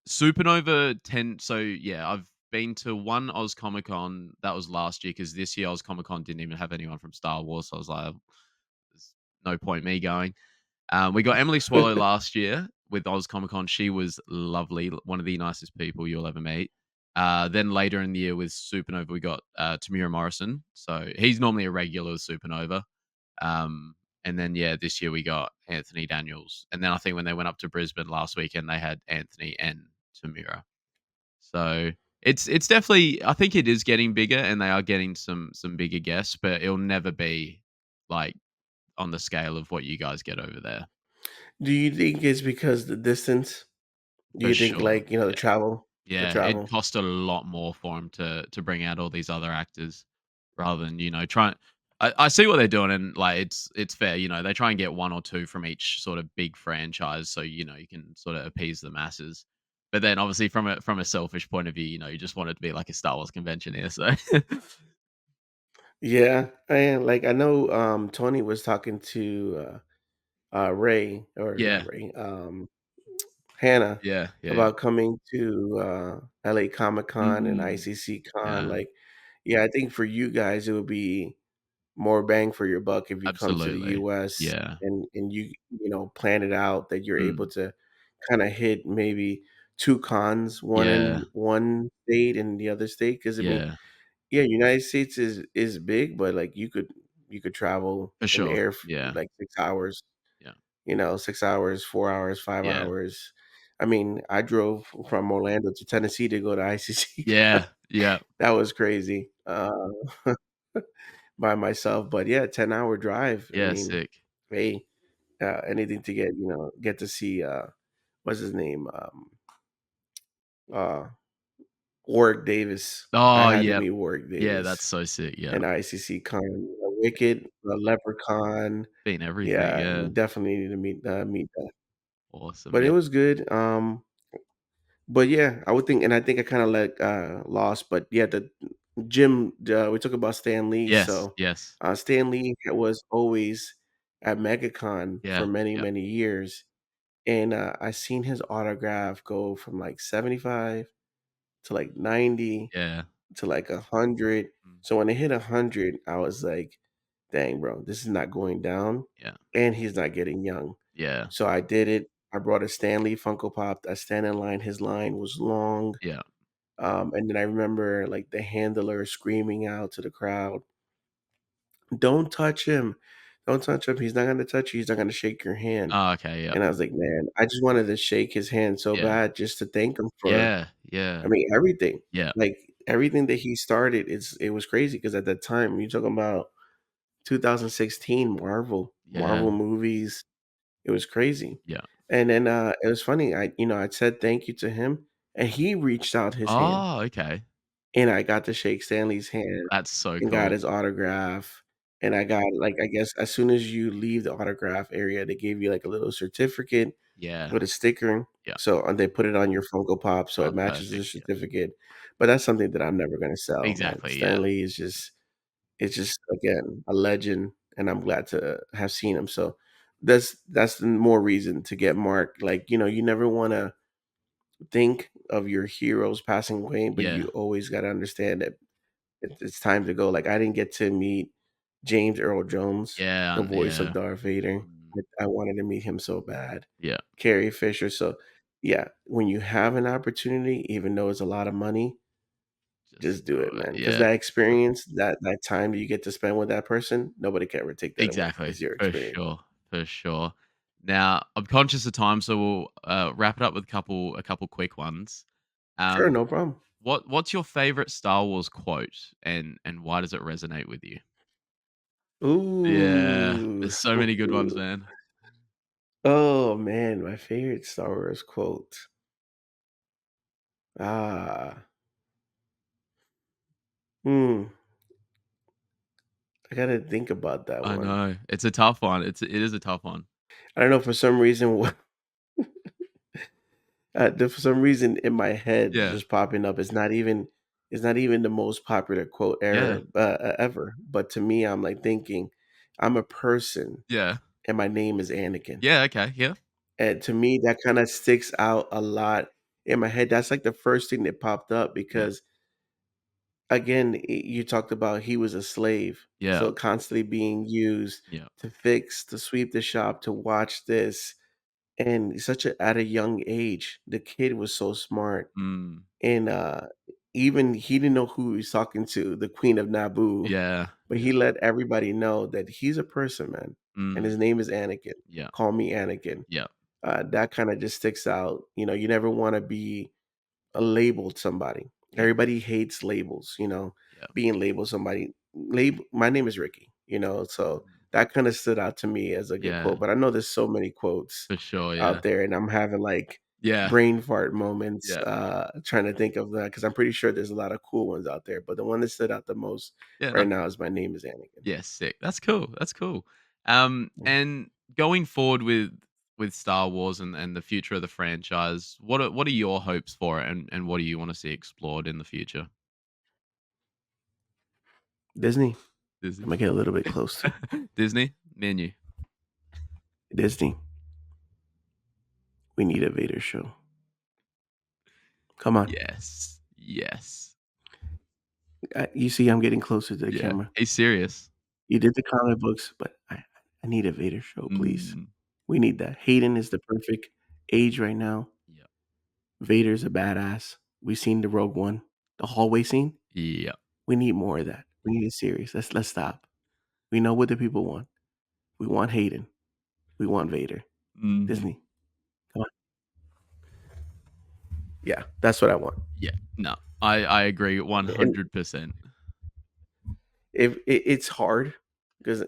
Supernova 10 so yeah, I've been to one Oz Comic Con. That was last year because this year Oz Comic Con didn't even have anyone from Star Wars. So I was like, there's no point me going. We got Emily Swallow last year with Oz Comic Con. She was lovely, one of the nicest people you'll ever meet. Then later in the year with Supernova, we got Tamira Morrison. So he's normally a regular with Supernova. Um, and then yeah, this year we got Anthony Daniels. And then I think when they went up to Brisbane last weekend, they had Anthony and Tamira. So it's definitely I think it is getting bigger and they are getting some bigger guests, but it'll never be like on the scale of what you guys get over there. Do you think it's because the distance? Do For you think, sure. like, the Yeah. travel? The Yeah, it travel? cost a lot more for him to bring out all these other actors rather than, try I see what they're doing and, like, it's fair, they try and get 1 or 2 from each sort of big franchise so, you can sort of appease the masses. But then obviously from a selfish point of view, you just want it to be like a Star Wars convention here, so Yeah, and, like, I know, Tony was talking to, Ray or not Yeah. Ray, Hannah Yeah, yeah, yeah. about coming to, LA Comic Con and Mm. ICC Con, Yeah, like, yeah, I think for you guys, it would be more bang for your buck if you come to the absolutely. US Yeah. and plan it out that you're able Mm. to kinda hit maybe 2 cons, one Yeah. in one state and the other state. Because I mean, Yeah. yeah, United States is big, but, like, you could travel For in sure. air f Yeah. like 6 hours, Yeah. 6 hours, 4 hours, 5 Yeah. hours. I mean, I drove from Orlando to Tennessee to go to ICC. Yeah. Yeah. That was crazy, by myself, but yeah, 10-hour drive. I Yeah, mean, sick. hey, anything to get to see, what's his name? Uh, Warwick Davis. I Oh, had to yeah. meet Warwick Yeah, that's Davis so sick, yeah. in ICC Con, Wicked, the Leprechaun. Been everything, Yeah, yeah. definitely need to meet that. Awesome, But it yeah. was good, but yeah, I think I kinda, like, lost, but yeah, the Jim we talk about Stan Lee, Yes, so, yes. Stan Lee was always at MegaCon for Yeah, many, yeah, many years, and, I seen his autograph go from, like, 75 to, like, 90 yeah. to, like, 100. Mm, So when it hit 100, I was like, "Dang, bro, this is not going down, yeah, and he's not getting young." yeah, So I did it. I brought a Stan Lee Funko Pop. I stand in line. His line was long. yeah. And then I remember like the handler screaming out to the crowd, "Don't touch him. Don't touch him. He's not gonna touch you. He's not gonna shake your hand." Oh, okay, yeah, And I was like, "Man, I just wanted to shake his hand so yeah. bad just to thank him for, Yeah, yeah, I mean, everything. yeah, Like everything that he started, it was crazy because at that time, you're talking about 2016 yeah, Marvel movies. It was crazy. yeah. And then it was funny. I said thank you to him, and he reached out his hand. Oh, okay. And I got to shake Stanley's hand That's so and got cool. his autograph, and I got, like, I guess as soon as you leave the autograph area, they gave you, like, a little certificate Yeah, with a sticker, yeah. and they put it on your Funko Pop so Oh, it matches the perfect, yeah. certificate, but that's something that I'm never gonna sell, man. Exactly, yeah, Stanley is just it's just, again, a legend, and I'm glad to have seen him, so that's the more reason to get Mark, like, you never wanna think of your heroes passing away, but you yeah, always gotta understand that it's time to go. Like, I didn't get to meet James Earl Jones, yeah, the voice of yeah, Darth Vader. mm, I wanted to meet him so bad. yeah. Carrie Fisher. So, yeah, when you have an opportunity, even though it's a lot of money, Just just do do it, it, man. Because yeah. that experience, that time that you get to spend with that person, nobody can ever take that away. Exactly, It's your for experience. sure, for sure. Now, I'm conscious of time, so we'll, wrap it up with a couple quick ones. Sure, Um, no problem. what's your favorite Star Wars quote, and why does it resonate with you? Yeah, Ooh. there's so many good ones, man. Oh man, my favorite Star Wars quote. Ah. Hmm. I gotta think about that I one. know. It's a tough one. It is a tough one. I don't know, for some reason, for some reason in my head Yeah. just popping up. It's not even the most popular quote Yeah. ever. But to me, I'm like thinking, I'm a person Yeah. and my name is Anakin. Yeah, okay, yeah. And to me, that kind of sticks out a lot in my head. That's like the first thing that popped up Yeah. because, again, you talked about he was a slave, Yeah. so constantly being used Yeah. to fix, to sweep the shop, to watch this. And at a young age, the kid was so smart, Mm. and, even he didn't know who he was talking to, the queen of Naboo, Yeah. but Yeah. he let everybody know that he's a person, man, and Mm. his name is Anakin. Yeah. Call me Anakin. Yeah. That kinda just sticks out. You never wanna be labeled somebody. Yeah. Everybody hates labels, Yeah. being labeled somebody. My name is Ricky, so Mm. that kind of stood out to me as a good Yeah. quote. But I know there's so many quotes For sure, yeah. out there, and I'm having like Yeah. brain fart moments Yeah. trying to think of that because I'm pretty sure there's a lot of cool ones out there. But the one that stood out the most Yeah, right no. now is my name is Anakin. Yeah, sick. That's cool. That's cool. Yeah. And going forward with Star Wars and the future of the franchise, what are your hopes for it, and what do you want to see explored in the future? Disney. I'm Disney. gonna get a little bit closer. Disney? Me and you. Disney. We need a Vader show. Come on. Yes. Yes. You see, I'm getting closer to the Yeah. camera. He's serious. You did the comic books, but I need a Vader show, please. Mm. We need that. Hayden is the perfect age right now, Yeah. Vader's a badass. We seen the Rogue One, the hallway scene. Yeah. We need more of that. We need a series. Let's stop. We know what the people want. We want Hayden. We want Vader. Mhm. Disney, come on. Yeah, that's what I want. Yeah. No, I agree And 100%. if it's hard because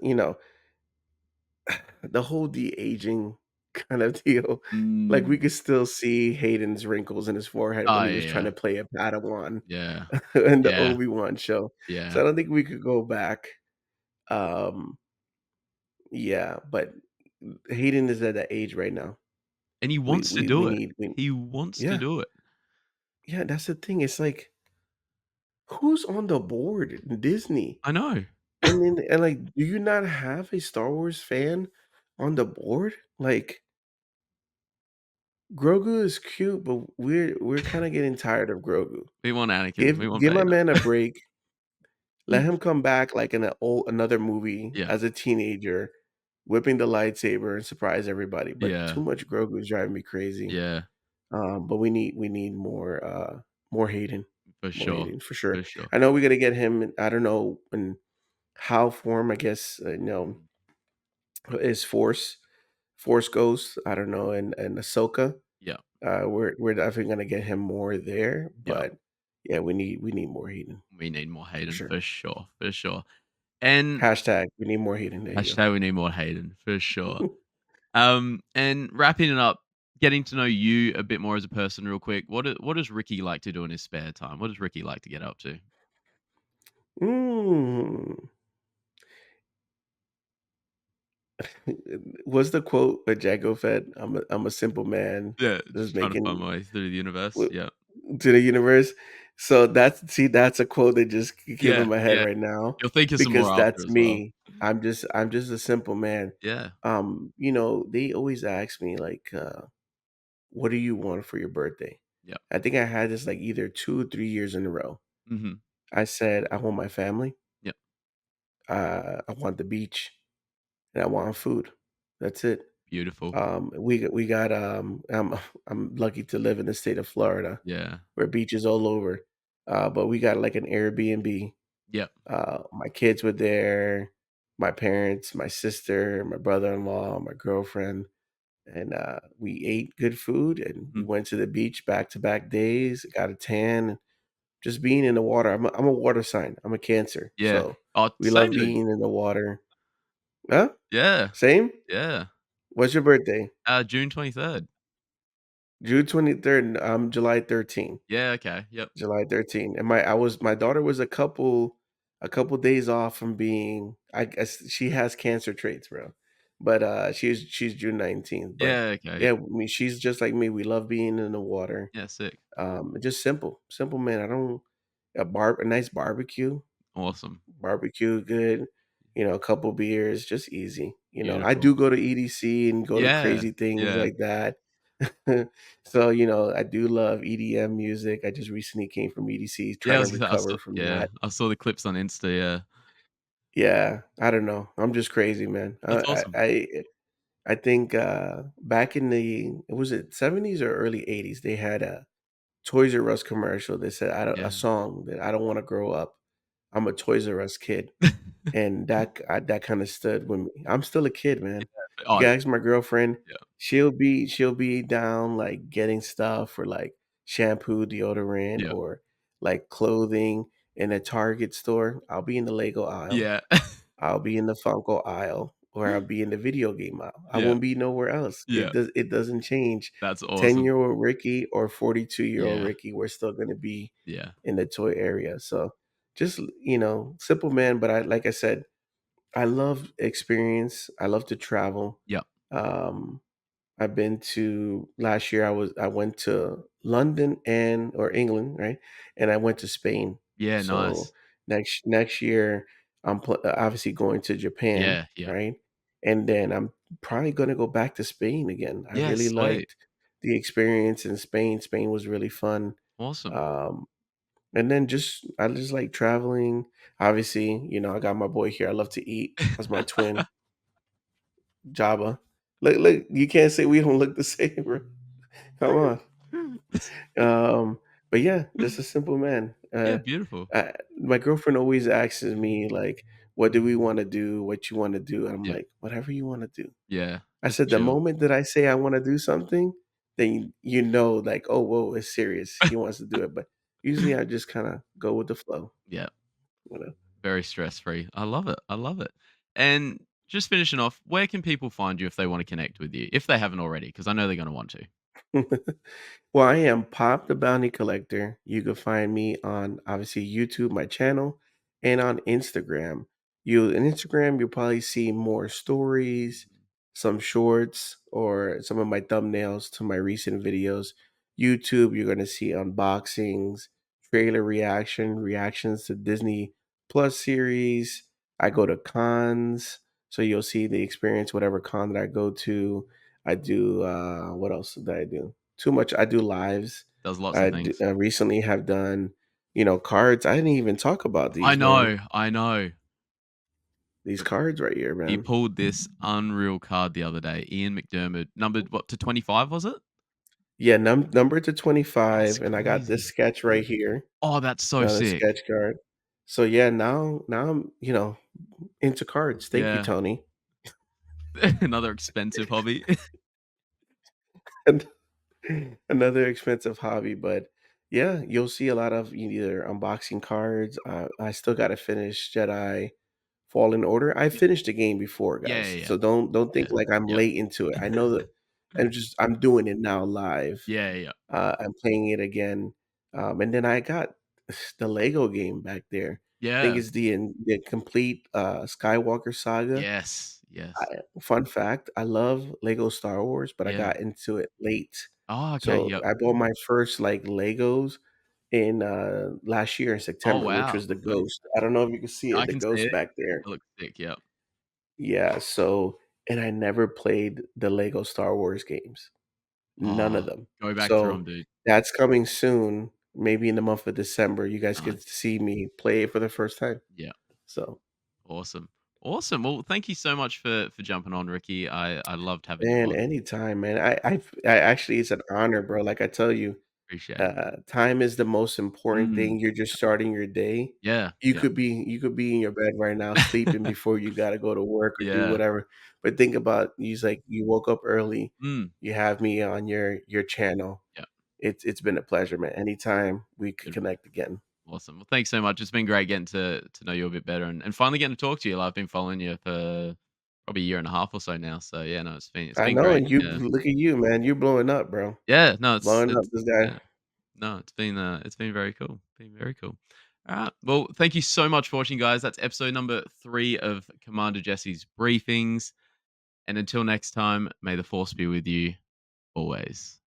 the whole de-aging kind of deal. Like we Mm. could still see Hayden's wrinkles in his forehead Oh, when he yeah, was trying yeah. to play a Padawan Yeah. in the Yeah. Obi-Wan show. So Yeah. I don't think we could go back. Um, yeah, but Hayden is at that age right now. And he We wants to we do we it. need we He wants to yeah. do it. Yeah, that's the thing. It's like who's on the board? Disney. I know. And like, do you not have a Star Wars fan on the board? Like Grogu is cute, but we're kinda getting tired of Grogu. We want Anakin. Give We want give my Vader. man a break. Let him come back like in another movie Yeah. as a teenager, whipping the lightsaber and surprise everybody, but Yeah. too much Grogu is driving me crazy. Yeah. But we need more Hayden. For More sure. Hayden for sure. For sure. I know we gotta get him, I don't know in how form, I guess, Mm. is Force Ghost, I don't know, and Ahsoka. Yeah. We're definitely gonna get him more there, Yeah. but yeah, we need more Hayden We need more for Hayden sure. for sure. For sure. And Hashtag we need more Hayden. There you hashtag we need more Hayden for sure. go. And wrapping it up, getting to know you a bit more as a person real quick. What does Ricky like to do in his spare time? What does Ricky like to get up to? Mm. What's the quote by Jango Fett? I'm a simple man Yeah, just just trying to find making my way through the universe. w Yeah. to the universe. So that's a quote that just came in Yeah, my head yeah. right now You'll think of some more because after that's as well. me. I'm just a simple man. Yeah. They always ask me like, "What do you want for your birthday?" Yeah. I think I had this like either 2 or 3 years in a row. Mhm. I said, "I want my family, Yeah. I want the beach, and I want food." That's it. Beautiful. We got, I'm lucky to live in the state of Florida Yeah. where beaches all over, but we got like an Airbnb. Yeah. My kids were there, my parents, my sister, my brother-in-law, my girlfriend, and, we ate good food, and we Mhm. went to the beach back-to-back days, got a tan, just being in the water. I'm a water sign. I'm a Cancer, Yeah. so Oh, we same love dude. being in the water. Huh? Yeah. Same? Yeah. What's your birthday? June 23rd. June 23rd, I'm July 13th. Yeah, okay. Yep. July 13th. And my daughter was a couple days off from being, I guess she has cancer traits, bro. But she's June 19th. But Yeah, okay. yeah, I mean she's just like me. We love being in the water. Yeah, sick. Just simple. Simple man. I don't a nice barbecue. Awesome. Barbecue good, a couple beers, just easy. I Beautiful. do go to EDC and go to Yeah. crazy things Yeah. like that. So, I do love EDM music. I just recently came from EDC Yeah, trying to recover from yeah, that. I saw the clips on Insta, yeah. Yeah, I don't know. I'm just crazy, man. That's I awesome. I I think back in the was it 70s or early 80s, they had a Toys R Us commercial that said a Yeah. song that I don't want to grow up. I'm a Toys R Us kid. And that kinda stood with me. I'm still a kid, man. You Oh, can ask my girlfriend, yeah. she'll be down, like, getting stuff for, like, shampoo, deodorant, Yeah. or, like, clothing in a Target store. I'll be in the Lego aisle. Yeah. I'll be in the Funko aisle, or I'll be in the video game aisle. I Yeah. won't be nowhere else. Yeah. It doesn't change. That's awesome. 10-year-old Ricky or 42-year-old Yeah. Ricky, we're still gonna be Yeah. in the toy area. So, just, simple man, but like I said, I love experience. I love to travel. Yeah. Um, I've been to last year. I went to London and or England, right? And I went to Spain. Yeah, So nice. next year, I'm obviously going to Japan, Yeah, yeah. right? And then I'm probably going to go back to Spain again. I Yeah, really sweet. liked the experience in Spain. Spain was really fun. Awesome. Um, and then I just like traveling. Obviously, I got my boy here. I love to eat. That's my twin, Jabba. Look, you can't say we don't look the same, bro. Come on. Um, but yeah, just a simple man. Yeah, beautiful. My girlfriend always asks me like, "What do we want to do? What you want to do?" I'm Yeah, like, "Whatever you want to do." yeah, I just said, "The chill. moment that I say I want to do something, then you know, like, oh, whoa, it's serious. He wants to do it." But usually, I just kind of go with the flow. Yeah, You know. very stress free. I love it. I love it. And just finishing off, where can people find you if they want to connect with you, if they haven't already? Because I know they're going to want to. Well, I am Pop the Bounty Collector. You can find me on obviously YouTube, my channel, and on Instagram. You'll probably see more stories, some shorts, or some of my thumbnails to my recent videos. YouTube, you're gonna see unboxings, trailer reactions to Disney Plus series. I go to cons, so you'll see the experience, whatever con that I go to. I do what else did I do? Too much. I do lives. Does lots of things. Recently have done, cards. I didn't even talk about I these, man. know. I know. These cards right here, He man. pulled this unreal card the other day. Ian McDermott, numbered what to 25, was it? Yeah, number to That's 25, and I got this crazy. sketch right here, Oh, that's so another sick. sketch card. So yeah, now I'm, into cards. Thank you, Yeah. Tony. Another expensive hobby. And another expensive hobby, but yeah, you'll see a lot of either unboxing cards. I still got to finish Jedi Fallen Order. I finished the game before, Yeah, guys, yeah, so don't think yeah. like I'm Yep. late into it. I know that I'm doing it now live. Yeah, yeah, I'm playing it again, and then I got the Lego game back there. I think yeah. it's the complete Skywalker saga. Yes, I yes. Fun fact, I love Lego Star Wars, but I Yeah. got into it late. Oh, okay, So, yep. I bought my first, like, Legos in, last year in Oh, September, which wow. was the Nice. Ghost. I don't know if you can see it, I the can see Ghost it. back there. It looks sick, yep. Yeah, so and I never played the Lego Star Wars games, none of Oh, them. go back through So, them, dude. that's coming soon, maybe in the month of December, you guys get to Nice. see me play it for the first time. Yeah. So, Awesome. Awesome. Well, thank you so much for jumping on, Ricky. I loved having you man, on. anytime, man. I actually it's an honor, bro, like I tell you. Appreciate it. Time is the most important Mm. thing. You're just starting your day. Yeah, yeah. You could be in your bed right now sleeping before you gotta go to work or do Yeah. whatever. But think about you woke up early, Mm. you have me on your channel. Yeah. It's been a pleasure, man. Anytime we could Beautiful. connect again. Awesome. Well, thanks so much. It's been great getting to know you a bit better and finally getting to talk to you. Like, I've been following you for probably a year and a half or so now. So yeah, no, it's I been know, great. and you Yeah. look at you, man. You're blowing up, bro. Yeah. No, Blowing up it's this guy. yeah. No, it's been very cool. Been very cool. All right. Well, thank you so much for watching, guys. That's episode number 3 of Commander Jesse's briefings. And until next time, may the force be with you always.